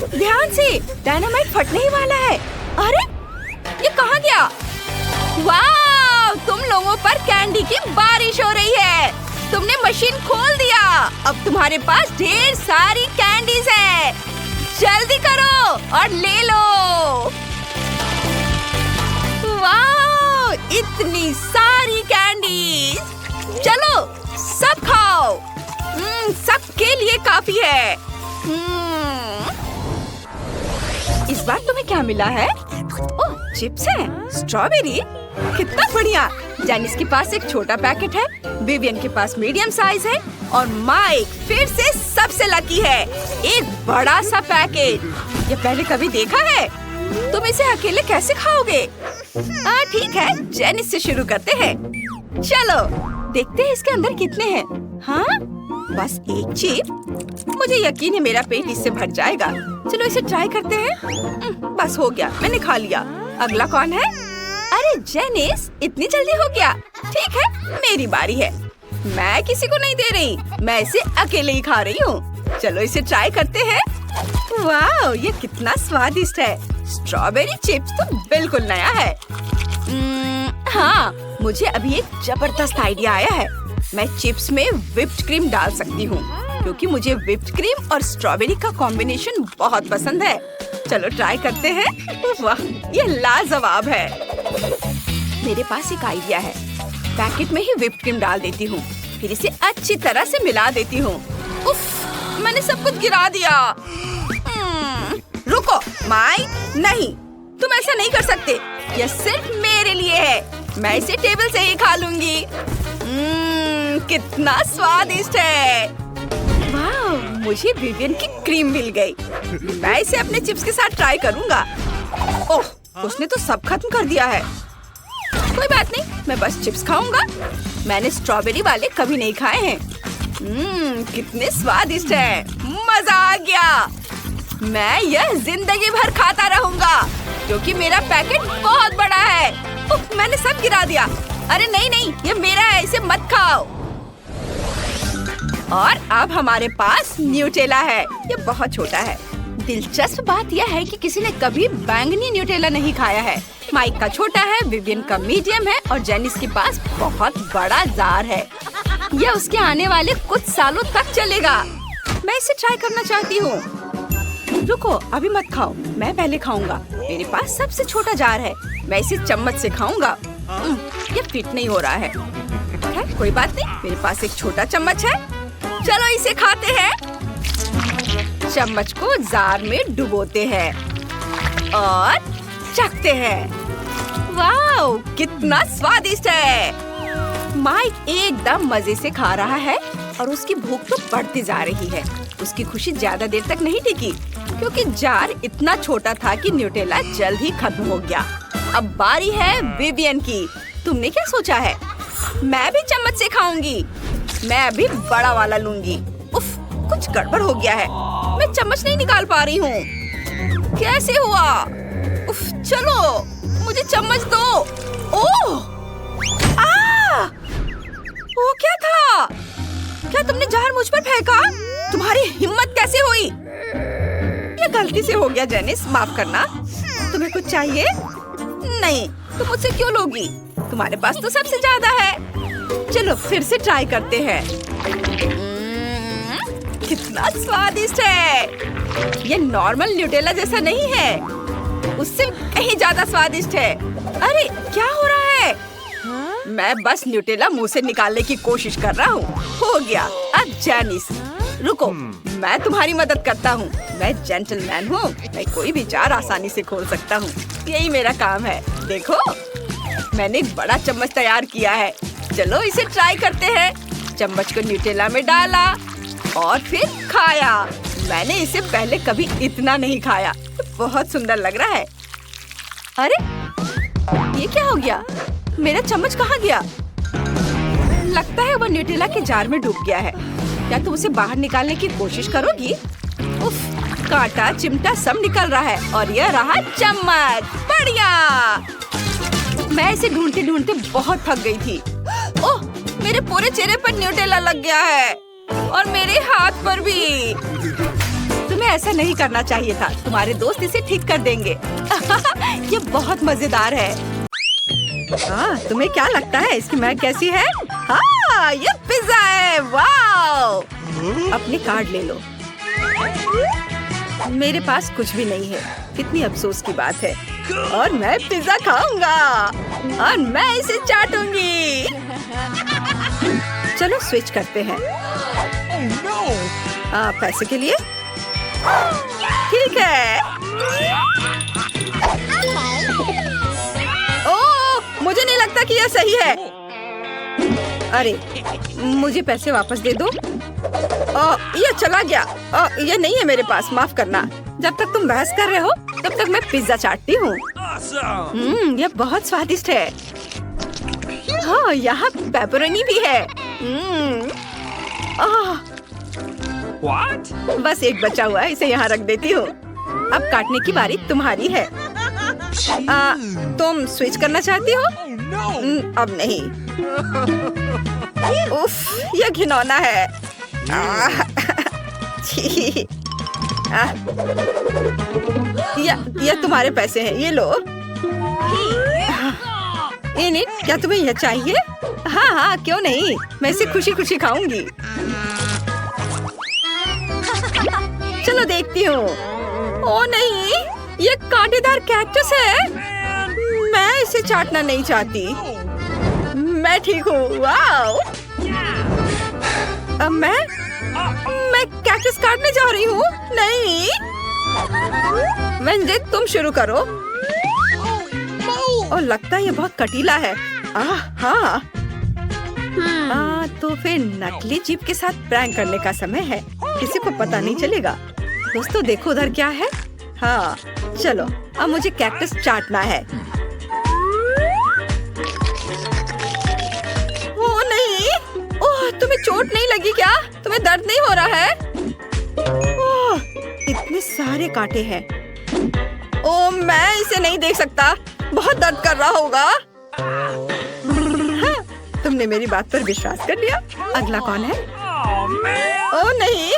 ध्यान से, डायनामाइट फटने ही वाला है। अरे, ये कहाँ गया? वाह, तुम लोगों पर कैंडी की बारिश हो रही है। तुमने मशीन खोल दिया। अब तुम्हारे पास ढेर सारी कैंडीज है। जल्दी करो और ले लो। वाह, इतनी सारी कैंडीज। चलो सब खाओ। सबके लिए काफी है। इस बार तुम्हें क्या मिला है? ओह, चिप्स हैं, स्ट्रॉबेरी। कितना बढ़िया। जेनिस के पास एक छोटा पैकेट है, विवियन के पास मीडियम साइज है और माइक फिर से सबसे लकी है, एक बड़ा सा पैकेट। ये पहले कभी देखा है? तुम इसे अकेले कैसे खाओगे? ठीक है, जेनिस से शुरू करते हैं। चलो देखते हैं इसके अंदर कितने हैं। हाँ, बस एक चिप। मुझे यकीन है मेरा पेट इससे भर जाएगा। चलो इसे ट्राई करते हैं। बस हो गया, मैंने खा लिया। अगला कौन है? अरे जेनिस, इतनी जल्दी हो गया। ठीक है, मेरी बारी है। मैं किसी को नहीं दे रही, मैं इसे अकेले ही खा रही हूँ। चलो इसे ट्राई करते हैं। वाह, ये कितना स्वादिष्ट है। स्ट्रॉबेरी चिप्स तो बिल्कुल नया है। हाँ, मुझे अभी एक जबरदस्त आइडिया आया है। मैं चिप्स में व्हिप्ड क्रीम डाल सकती हूँ, क्योंकि मुझे व्हिप्ड क्रीम और स्ट्रॉबेरी का कॉम्बिनेशन बहुत पसंद है। चलो ट्राई करते हैं। वाह, ये लाजवाब है। मेरे पास एक आइडिया है। पैकेट में ही व्हिप्ड क्रीम डाल देती हूँ, फिर इसे अच्छी तरह से मिला देती हूँ। उफ, मैंने सब कुछ गिरा दिया। रुको, माइक, नहीं, तुम ऐसा नहीं कर सकते। यह सिर्फ मेरे लिए है। मैं इसे टेबल से ही खा लूंगी। कितना स्वादिष्ट है। वाह, मुझे विवियन की क्रीम मिल गई। मैं इसे अपने चिप्स के साथ ट्राई करूंगा। ओह, उसने तो सब खत्म कर दिया है। कोई बात नहीं, मैं बस चिप्स खाऊंगा। मैंने स्ट्रॉबेरी वाले कभी नहीं खाए हैं। कितने स्वादिष्ट है, मजा आ गया। मैं यह जिंदगी भर खाता रहूंगा क्योंकि मेरा पैकेट बहुत बड़ा है। मैंने सब गिरा दिया। अरे नहीं नहीं, ये मेरा है, इसे मत खाओ। और अब हमारे पास न्यूटेला है, ये बहुत छोटा है। दिलचस्प बात यह है कि किसी ने कभी बैंगनी न्यूटेला नहीं खाया है। माइक का छोटा है, विवियन का मीडियम है और जेनिस के पास बहुत बड़ा जार है। यह उसके आने वाले कुछ सालों तक चलेगा। मैं इसे ट्राई करना चाहती हूँ। रुको, अभी मत खाओ, मैं पहले खाऊंगा। मेरे पास सबसे छोटा जार है, मैं इसे चम्मच से खाऊंगा। ये फिट नहीं हो रहा है। कोई बात नहीं, मेरे पास एक छोटा चम्मच है। चलो इसे खाते हैं। चम्मच को जार में डुबोते हैं और चखते हैं। वाओ, कितना स्वादिष्ट है। माइक एकदम मजे से खा रहा है और उसकी भूख तो बढ़ती जा रही है। उसकी खुशी ज्यादा देर तक नहीं टिकी क्योंकि जार इतना छोटा था कि न्यूटेला जल्द ही खत्म हो गया। अब बारी है विवियन की। तुमने क्या सोचा है? मैं भी चम्मच से खाऊंगी। मैं अभी बड़ा वाला लूंगी। उफ, कुछ गड़बड़ हो गया है। मैं चम्मच नहीं निकाल पा रही हूँ। कैसे हुआ? उफ, चलो मुझे चम्मच दो। ओह! वो क्या था? क्या तुमने जार मुझ पर फेंका? तुम्हारी हिम्मत कैसे हुई? ये गलती से हो गया जेनिस, माफ करना। तुम्हें कुछ चाहिए? नहीं, तुम मुझसे क्यों लोगी? तुम्हारे पास तो सबसे ज्यादा है। चलो फिर से ट्राई करते हैं। कितना स्वादिष्ट है। ये नॉर्मल न्यूटेला जैसा नहीं है, उससे कहीं ज्यादा स्वादिष्ट है। अरे क्या हो रहा है? मैं बस न्यूटेला मुंह से निकालने की कोशिश कर रहा हूँ। हो गया। अब जेनिस, रुको, मैं तुम्हारी मदद करता हूँ। मैं जेंटलमैन हूँ, मैं कोई भी जार आसानी से खोल सकता हूँ। यही मेरा काम है। देखो, मैंने एक बड़ा चम्मच तैयार किया है। चलो इसे ट्राई करते हैं। चम्मच को न्यूटेला में डाला और फिर खाया। मैंने इसे पहले कभी इतना नहीं खाया। बहुत सुंदर लग रहा है। अरे ये क्या हो गया? मेरा चम्मच कहाँ गया? लगता है वो न्यूटेला के जार में डूब गया है। क्या तुम उसे बाहर निकालने की कोशिश करोगी? उफ, कांटा चिमटा सब निकल रहा है और यह रहा चम्मच। बढ़िया। मैं इसे ढूंढते ढूंढते बहुत थक गई थी। ओह, मेरे पूरे चेहरे पर न्यूटेला लग गया है और मेरे हाथ पर भी। तुम्हें ऐसा नहीं करना चाहिए था। तुम्हारे दोस्त इसे ठीक कर देंगे। ये बहुत मजेदार है। हाँ, तुम्हें क्या लगता है इसकी महक कैसी है? हाँ, ये पिज्जा है। वाओ! अपनी कार्ड ले लो। मेरे पास कुछ भी नहीं है। कितनी अफसोस की बात है। और मैं पिज्जा खाऊंगा और मैं इसे चाटूंगी। चलो स्विच करते हैं। पैसे के लिए? ठीक है। ओह, मुझे नहीं लगता कि यह सही है। अरे, मुझे पैसे वापस दे दो। ये चला गया। ये नहीं है मेरे पास, माफ करना। जब तक तुम बहस कर रहे हो तब तक मैं पिज्जा चाटती हूँ। यह बहुत स्वादिष्ट है। हाँ, यहाँ पेपरोनी भी है। What? बस एक बचा हुआ है, इसे यहाँ रख देती हूँ। अब काटने की बारी तुम्हारी है। तुम स्विच करना चाहती हो? अब नहीं। उफ, यह घिनौना है। छी। यह तुम्हारे पैसे हैं, ये लो। इनिट, क्या तुम्हें यह चाहिए? हाँ हाँ, क्यों नहीं, मैं इसे खुशी खुशी खाऊंगी। चलो देखती हूँ। ओ नहीं, ये कांटेदार कैक्टस है। मैं इसे चाटना नहीं चाहती। मैं ठीक हूँ। वाओ! अब मैं कैक्टस काटने जा रही हूँ। नहीं, वेंजे, तुम शुरू करो। और लगता है ये बहुत कटीला है। हाँ। तो फिर नकली जीप के साथ प्रैंक करने का समय है। किसी को पता नहीं चलेगा। दोस्तों देखो उधर क्या है। हाँ, चलो अब मुझे कैक्टस चाटना है। ओह नहीं, ओह तुम्हें चोट नहीं लगी क्या? तुम्हें दर्द नहीं हो रहा है? ओह, इतने सारे कांटे हैं। ओह, मैं इसे नहीं देख सकता। बहुत दर्द कर रहा होगा। हाँ, तुमने मेरी बात पर विश्वास कर लिया। अगला कौन है? ओह नहीं,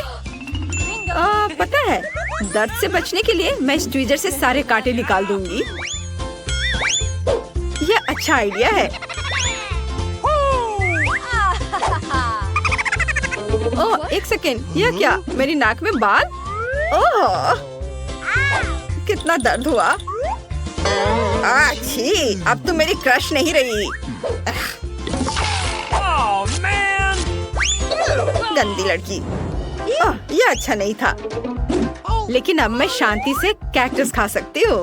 पता है, दर्द से बचने के लिए मैं इस ट्वीजर से सारे कांटे निकाल दूंगी। यह अच्छा आइडिया है। ओह, एक सेकेंड, यह क्या? मेरी नाक में बाल? ओह, कितना दर्द हुआ। छी, अब तो मेरी क्रश नहीं रही। गंदी लड़की। यह अच्छा नहीं था, लेकिन अब मैं शांति से कैक्टस खा सकती हूँ।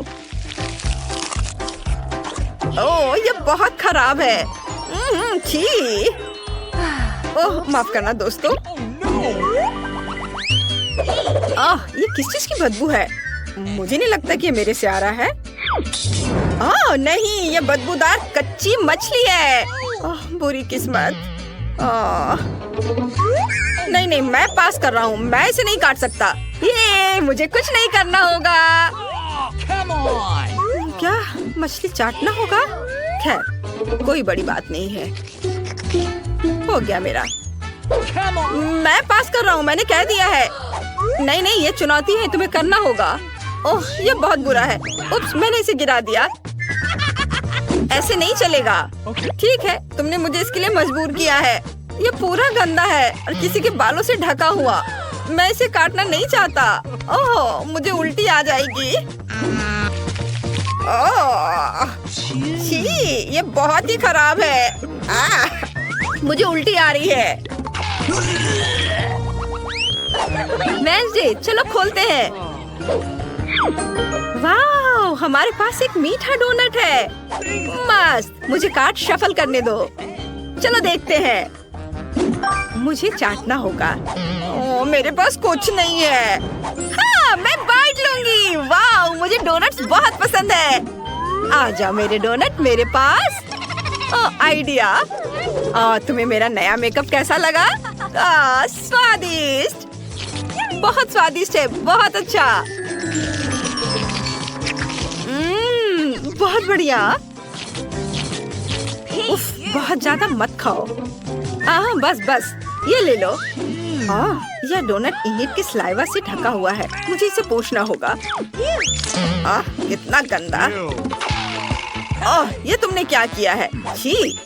ओह, यह बहुत खराब है। छी। ओह, माफ करना दोस्तों। ये किस चीज की बदबू है? मुझे नहीं लगता कि ये मेरे से आ रहा है। ओह नहीं, ये बदबूदार कच्ची मछली है। ओह, बुरी किस्मत। नहीं नहीं, मैं पास कर रहा हूँ। मैं इसे नहीं काट सकता। ये मुझे कुछ नहीं करना होगा। क्या मछली चाटना होगा? खैर, कोई बड़ी बात नहीं है। हो गया मेरा। मैं पास कर रहा हूँ, मैंने कह दिया है। नहीं नहीं, ये चुनौती है, तुम्हें करना होगा। ओह, ये बहुत बुरा है। उप्स, मैंने इसे गिरा दिया। ऐसे नहीं चलेगा। ठीक है, तुमने मुझे इसके लिए मजबूर किया है। ये पूरा गंदा है और किसी के बालों से ढका हुआ। मैं इसे काटना नहीं चाहता। ओह, मुझे उल्टी आ जाएगी। ओह, छी, ये बहुत ही खराब है। मुझे उल्टी आ रही है। वेडनेसडे, चलो खोलते हैं। वाह, हमारे पास एक मीठा डोनट है। मस्त, मुझे कार्ड शफल करने दो। चलो देखते हैं। मुझे चाटना होगा। ओह, मेरे पास कुछ नहीं है। हाँ, मैं बाइट लूंगी। वाह, मुझे डोनट्स बहुत पसंद है। आ जाओ मेरे डोनट मेरे पास। आइडिया। तुम्हें मेरा नया मेकअप कैसा लगा? स्वादिष्ट, बहुत स्वादिष्ट है, बहुत अच्छा। बहुत बढ़िया। उफ, बहुत ज्यादा मत खाओ। बस बस, ये ले लो। यह डोनट ईंट के सलाइवा से ढका हुआ है। मुझे इसे पोंछना होगा। कितना गंदा। ये तुमने क्या किया है? छी।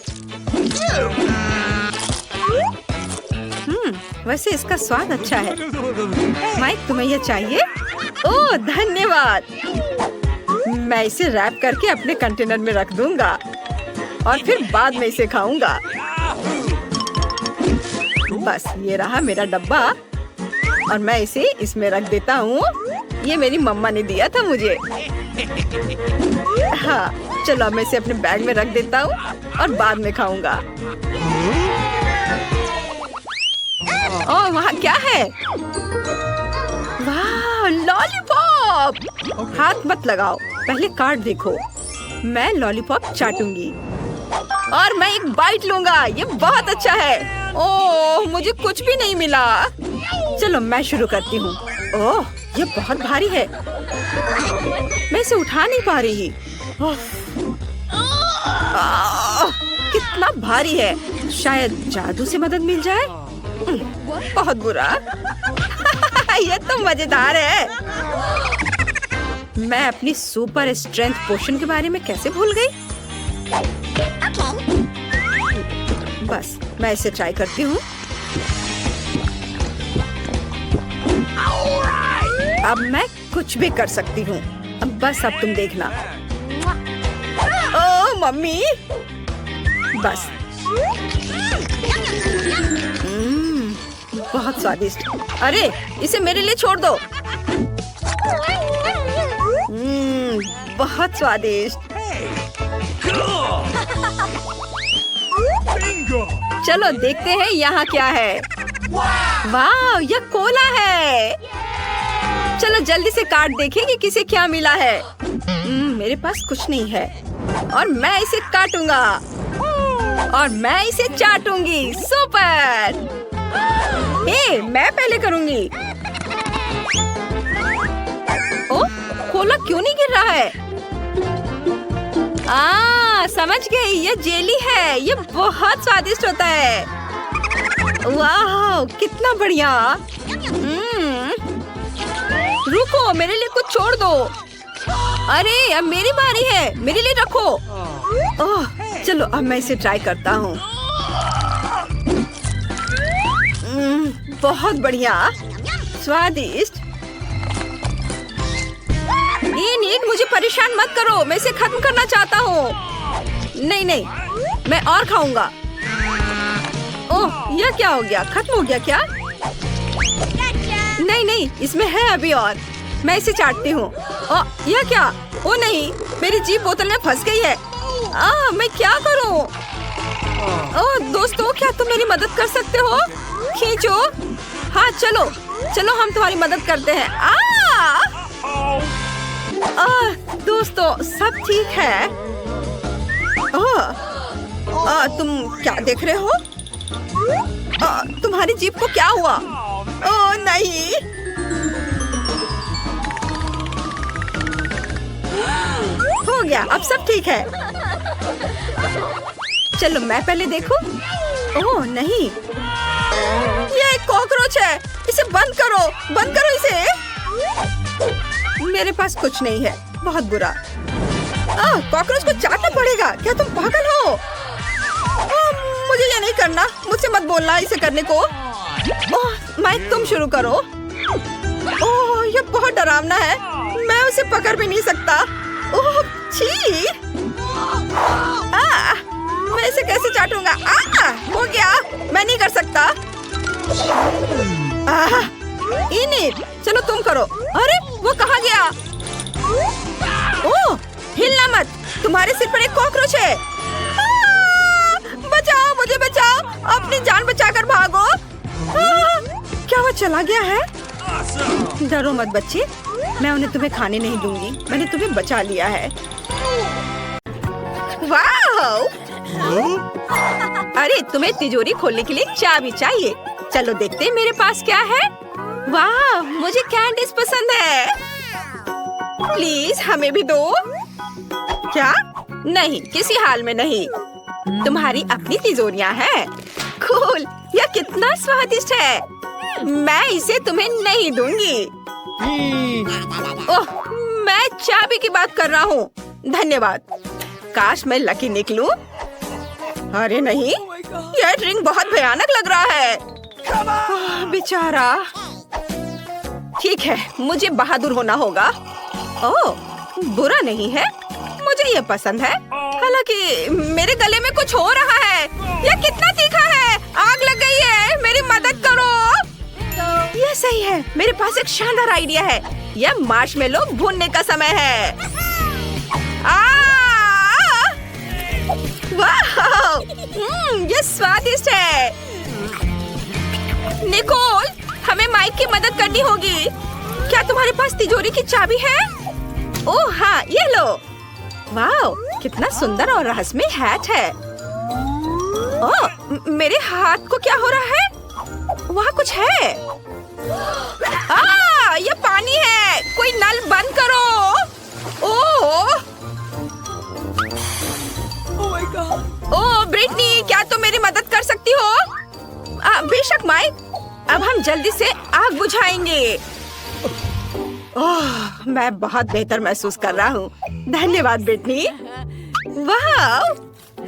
वैसे इसका स्वाद अच्छा है। माइक, तुम्हें यह चाहिए? ओह, धन्यवाद। मैं इसे रैप करके अपने कंटेनर में रख दूंगा और फिर बाद में इसे खाऊंगा। बस, ये रहा मेरा डब्बा और मैं इसे इसमें रख देता हूँ। ये मेरी मम्मा ने दिया था मुझे। हाँ, चलो अब मैं इसे अपने बैग में रख देता हूँ और बाद में खाऊंगा। ओह, वहाँ क्या है? वाह, लॉलीपॉप। हाथ मत लगाओ, पहले कार्ड देखो। मैं लॉलीपॉप चाटूंगी और मैं एक बाइट लूंगा। ये बहुत अच्छा है। ओह, मुझे कुछ भी नहीं मिला। चलो मैं शुरू करती हूँ। ओह, ये बहुत भारी है। मैं इसे उठा नहीं पा रही। कितना भारी है। शायद जादू से मदद मिल जाए। बहुत बुरा। ये तो मजेदार है। मैं अपनी सुपर स्ट्रेंथ पोशन के बारे में कैसे भूल गई? बस, मैं इसे ट्राई करती हूँ। अब मैं कुछ भी कर सकती हूँ। अब बस, अब तुम देखना। ओह मम्मी, बस। बहुत स्वादिष्ट। अरे, इसे मेरे लिए छोड़ दो। बहुत स्वादिष्ट। चलो देखते हैं यहाँ क्या है। वाह, यह कोला है। चलो जल्दी से कार्ड देखें कि किसे क्या मिला है। मेरे पास कुछ नहीं है और मैं इसे काटूंगा। और मैं इसे चाटूंगी। सुपर। मैं पहले करूंगी। ओ, कोला क्यों नहीं गिर रहा है? समझ गई, ये जेली है। ये बहुत स्वादिष्ट होता है। वाह, कितना बढ़िया। रुको, मेरे लिए कुछ छोड़ दो। अरे, अब मेरी बारी है, मेरे लिए रखो। ओह, चलो अब मैं इसे ट्राई करता हूँ। बहुत बढ़िया, स्वादिष्ट। नीट, मुझे परेशान मत करो, मैं इसे खत्म करना चाहता हूँ। नहीं, मैं और खाऊंगा। ओह, यह क्या हो गया? खत्म हो गया क्या? नहीं, इसमें है अभी और। मैं इसे चाटती हूँ। ओह, यह क्या? ओ नहीं, मेरी जीभ बोतल में फंस गई है। मैं क्या करूँ? ओह दोस्तों, क्या तुम मेरी मदद कर सकते हो? खींचो। हाँ, चलो हम तुम्हारी मदद करते हैं। दोस्तों, सब ठीक है? तुम क्या देख रहे हो? तुम्हारी जीभ को क्या हुआ? ओह नहीं। हो गया, अब सब ठीक है। चलो मैं पहले देखूं। ओह नहीं, ये एक कॉकरोच है। इसे बंद करो इसे। मेरे पास कुछ नहीं है, बहुत बुरा। कॉकरोच को चाटना पड़ेगा। क्या तुम पागल हो? मुझे ये नहीं करना, मुझसे मत बोलना इसे करने को। माइक, तुम शुरू करो। ओह, ये बहुत डरावना है, मैं उसे पकड़ भी नहीं सकता। ओह छी। मैं इसे कैसे चाटूंगा? हो गया, मैं नहीं कर सकता। चलो तुम करो। अरे, वो कहाँ गया? ओह, हिलना मत, तुम्हारे सिर पर एक कॉकरोच है। बचाओ, मुझे बचाओ, अपनी जान बचाकर भागो। क्या वो चला गया है? डरो मत बच्चे, मैं उन्हें तुम्हें खाने नहीं दूंगी। मैंने तुम्हें बचा लिया है। वाह! अरे, तुम्हें तिजोरी खोलने के लिए चाबी चाहिए। चलो देखते हैं मेरे पास क्या है। वाह, मुझे कैंडीज पसंद है। प्लीज हमें भी दो। क्या? नहीं, किसी हाल में नहीं। तुम्हारी अपनी तिजोरियां हैं। कूल, यह कितना स्वादिष्ट है। मैं इसे तुम्हें नहीं दूंगी। ओह, मैं चाबी की बात कर रहा हूँ। धन्यवाद। काश मैं लकी निकलूं। अरे नहीं, यह ड्रिंक बहुत भयानक लग रहा है। बेचारा। ठीक है, मुझे बहादुर होना होगा। ओह, बुरा नहीं है, मुझे ये पसंद है। हालांकि मेरे गले में कुछ हो रहा है। यह कितना तीखा है, आग लग गई है, मेरी मदद करो। यह सही है, मेरे पास एक शानदार आइडिया है। यह मार्शमेलो भूनने का समय है। वाह, ये स्वादिष्ट है। निकोल, हमें माइक की मदद करनी होगी। क्या तुम्हारे पास तिजोरी की चाबी है? ओह हाँ, ये लो। वाह, कितना सुंदर और रहस्यमय हैट है। ओह, मेरे हाथ को क्या हो रहा है? वहाँ कुछ है। ये पानी है, कोई नल बंद करो। ओह ओह ब्रिटनी, क्या तुम मेरी मदद कर सकती हो? बेशक माइक, अब हम जल्दी से आग बुझाएंगे। ओह, मैं बहुत बेहतर महसूस कर रहा हूँ। धन्यवाद ब्रिटनी। वाह,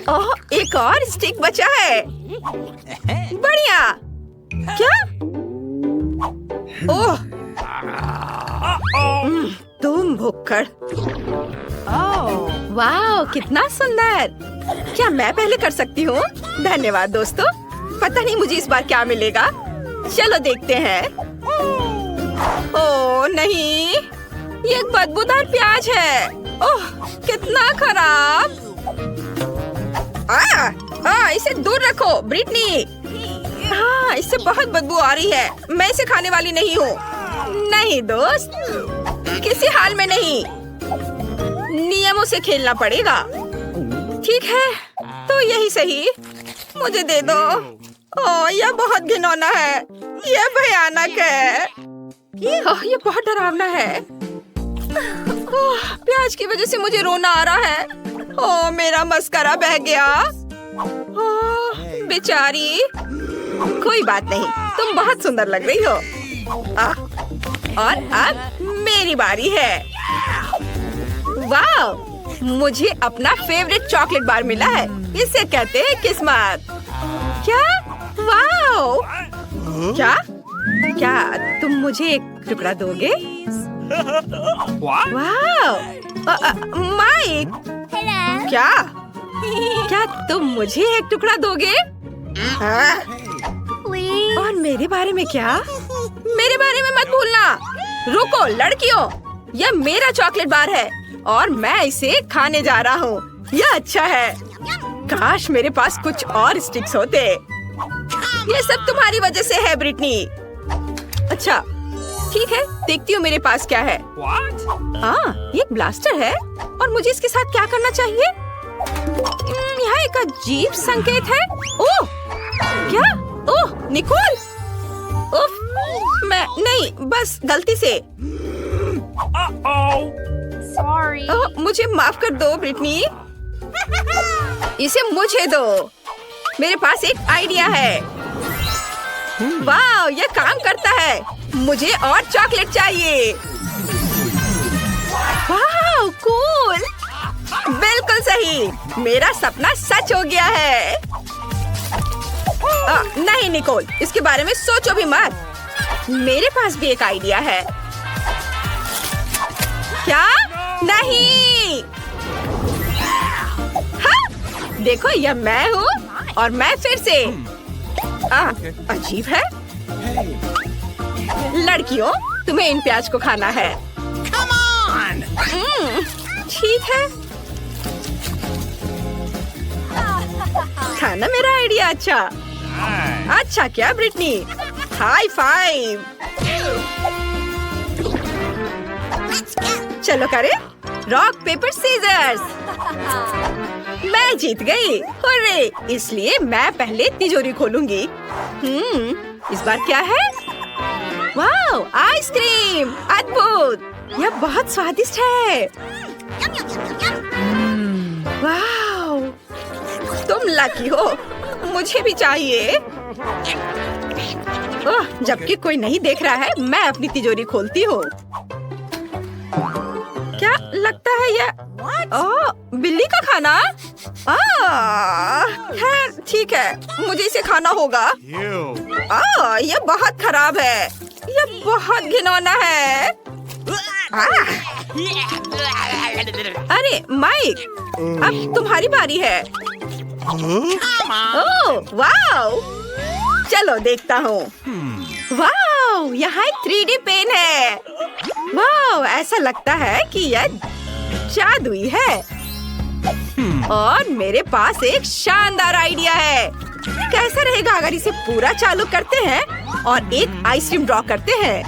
ओह, एक और स्टिक बचा है। बढ़िया। क्या? ओह, तुम भुक्कड़। वाह, कितना सुंदर। क्या मैं पहले कर सकती हूँ? धन्यवाद दोस्तों। पता नहीं मुझे इस बार क्या मिलेगा। चलो देखते हैं। ओह नहीं, ये एक बदबूदार प्याज है। ओह, कितना खराब। इसे दूर रखो ब्रिटनी। हाँ, इससे बहुत बदबू आ रही है। मैं इसे खाने वाली नहीं हूँ। नहीं दोस्त, किसी हाल में नहीं। नियमों से खेलना पड़ेगा। ठीक है, तो यही सही, मुझे दे दो। ओह, यह बहुत घिनौना है, यह भयानक है। ओह, यह बहुत डरावना है। ओह, प्याज की वजह से मुझे रोना आ रहा है। ओह, मेरा मस्करा बह गया। ओह, बेचारी। कोई बात नहीं, तुम बहुत सुंदर लग रही हो। और अब मेरी बारी है। वाह, मुझे अपना फेवरेट चॉकलेट बार मिला है। इसे कहते हैं किस्मत। क्या? वाह! क्या? क्या तुम मुझे एक टुकड़ा दोगे? वाह! माइक! क्या? क्या तुम मुझे एक टुकड़ा दोगे? और मेरे बारे में क्या? मेरे बारे में मत भूलना। रुको लड़कियों, यह मेरा चॉकलेट बार है और मैं इसे खाने जा रहा हूँ। यह अच्छा है। काश मेरे पास कुछ और स्टिक्स होते। ये सब तुम्हारी वजह से है ब्रिटनी। अच्छा ठीक है, देखती हूँ मेरे पास क्या है। ये एक ब्लास्टर है और मुझे इसके साथ क्या करना चाहिए? यहाँ एक अजीब संकेत है। ओह, क्या? ओह, निकोल! उफ, मैं नहीं, बस गलती से। ओह, मुझे माफ कर दो ब्रिटनी। इसे मुझे दो। मेरे पास एक आइडिया है। वाह, यह काम करता है। मुझे और चॉकलेट चाहिए। वाह, कूल! बिल्कुल सही, मेरा सपना सच हो गया है। नहीं निकोल, इसके बारे में सोचो भी मत। मेरे पास भी एक आइडिया है। क्या? नहीं! हाँ, देखो यह मैं हूँ और मैं फिर से। अजीब है। लड़कियों, तुम्हें इन प्याज को खाना है। ठीक है, खाना मेरा आइडिया। अच्छा क्या ब्रिटनी, हाई फाइव। चलो करे रॉक पेपर सीजर्स। मैं जीत गई। हुर्रे! इसलिए मैं पहले तिजोरी खोलूंगी। इस बार क्या है? वाह, आइसक्रीम! अद्भुत! यह बहुत स्वादिष्ट है। वाह, तुम लकी हो। मुझे भी चाहिए। जबकि कोई नहीं देख रहा है, मैं अपनी तिजोरी खोलती हूँ। क्या लगता है यह? बिल्ली का खाना? ठीक है, मुझे इसे खाना होगा। यह बहुत खराब है। यह बहुत घिनौना है। अरे माइक, अब तुम्हारी बारी है। ओह वाह, चलो देखता हूँ। वाह, यहाँ एक 3D पेन है। वाह, ऐसा लगता है कि यह जादुई है। और मेरे पास एक शानदार आइडिया है। कैसा रहेगा अगर इसे पूरा चालू करते हैं और एक आइसक्रीम ड्रॉ करते हैं?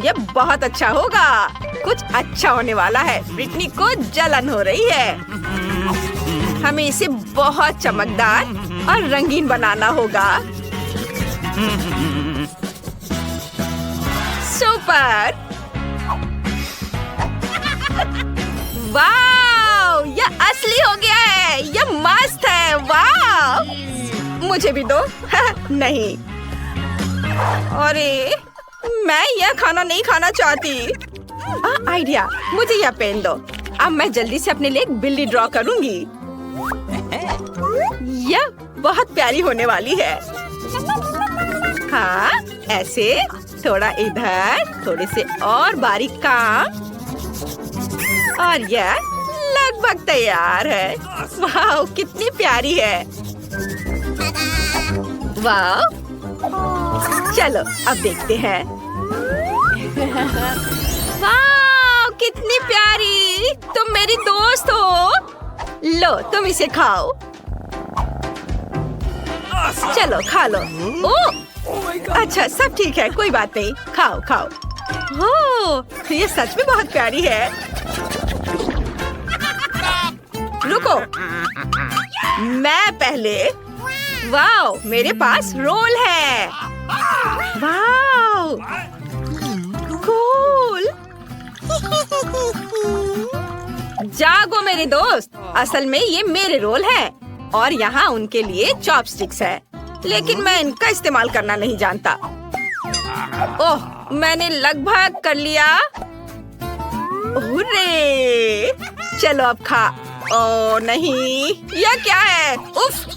यह बहुत अच्छा होगा। कुछ अच्छा होने वाला है। ब्रिटनी को जलन हो रही है। हमें इसे बहुत चमकदार और रंगीन बनाना होगा। सुपर! वाह, यह असली हो गया है। यह मस्त है। वाह, मुझे भी दो। नहीं, अरे मैं यह खाना नहीं खाना चाहती। आइडिया, मुझे यह पेन दो। अब मैं जल्दी से अपने लिए एक बिल्ली ड्रॉ करूंगी। यह बहुत प्यारी होने वाली है। हाँ, ऐसे थोड़ा इधर, थोड़े से और बारीक काम, और यह लगभग तैयार है। वाह, कितनी प्यारी है। वाह, चलो अब देखते हैं। वाह, कितनी प्यारी! तुम मेरी दोस्त हो। लो, तुम इसे खाओ। चलो खा लो। ओह, अच्छा सब ठीक है, कोई बात नहीं। खाओ खाओ। ओह, ये सच में बहुत प्यारी है। रुको, मैं पहले। वाओ, मेरे पास रोल है। Wow, cool. जागो मेरे दोस्त, असल में ये मेरे रोल है और यहाँ उनके लिए चॉपस्टिक्स है, लेकिन मैं इनका इस्तेमाल करना नहीं जानता। ओह, मैंने लगभग कर लिया। हुर्रे! चलो अब खा। ओ नहीं, यह क्या है? उफ!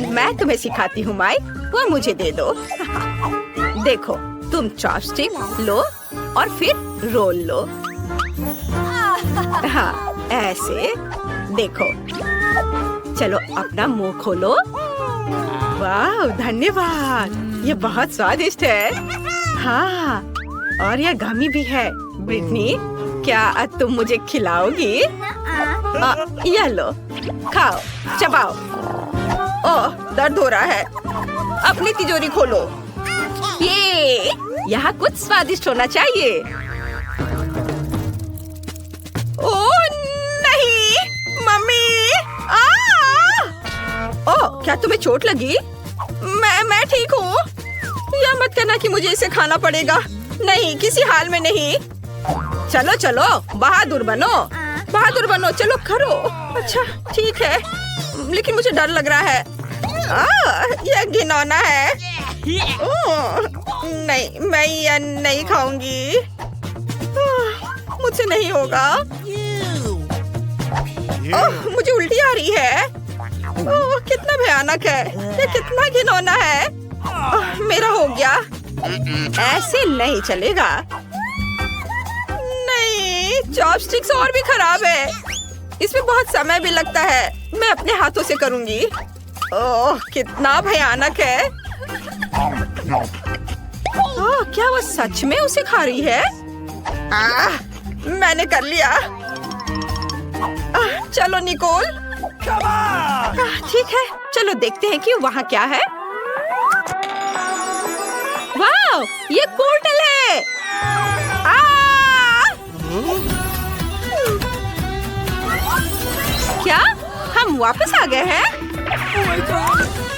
मैं तुम्हें सिखाती हूँ माइक, वो मुझे दे दो। देखो, तुम चॉपस्टिक लो और फिर रोल लो। हाँ, ऐसे। देखो, चलो अपना मुंह खोलो। वाह, धन्यवाद, ये बहुत स्वादिष्ट है। हाँ, और यह गमी भी है। ब्रिटनी, क्या तुम मुझे खिलाओगी? यह लो, खाओ, चबाओ। ओह, दर्द हो रहा है। अपनी तिजोरी खोलो। ये यहाँ कुछ स्वादिष्ट होना चाहिए। ओह नहीं, मम्मी! ओह, क्या तुम्हें चोट लगी? मैं ठीक हूँ। यह मत कहना कि मुझे इसे खाना पड़ेगा। नहीं, किसी हाल में नहीं। चलो चलो, बहादुर बनो, बहादुर बनो। चलो करो। अच्छा, ठीक है, लेकिन मुझे डर लग रहा है। यह घिनौना है। नहीं, मैं यह नहीं खाऊंगी। मुझसे नहीं होगा। मुझे उल्टी आ रही है। कितना भयानक है, ये कितना घिनौना है। मेरा हो गया। ऐसे नहीं चलेगा। नहीं, चॉपस्टिक्स और भी खराब है। इसमें बहुत समय भी लगता है। मैं अपने हाथों से करूंगी। ओह, कितना भयानक है। क्या वो सच में उसे खा रही है? मैंने कर लिया। चलो निकोल। ठीक है, चलो देखते हैं कि वहाँ क्या है। वाह, ये पोर्टल है। क्या हम वापस आ गए हैं? Oh my God!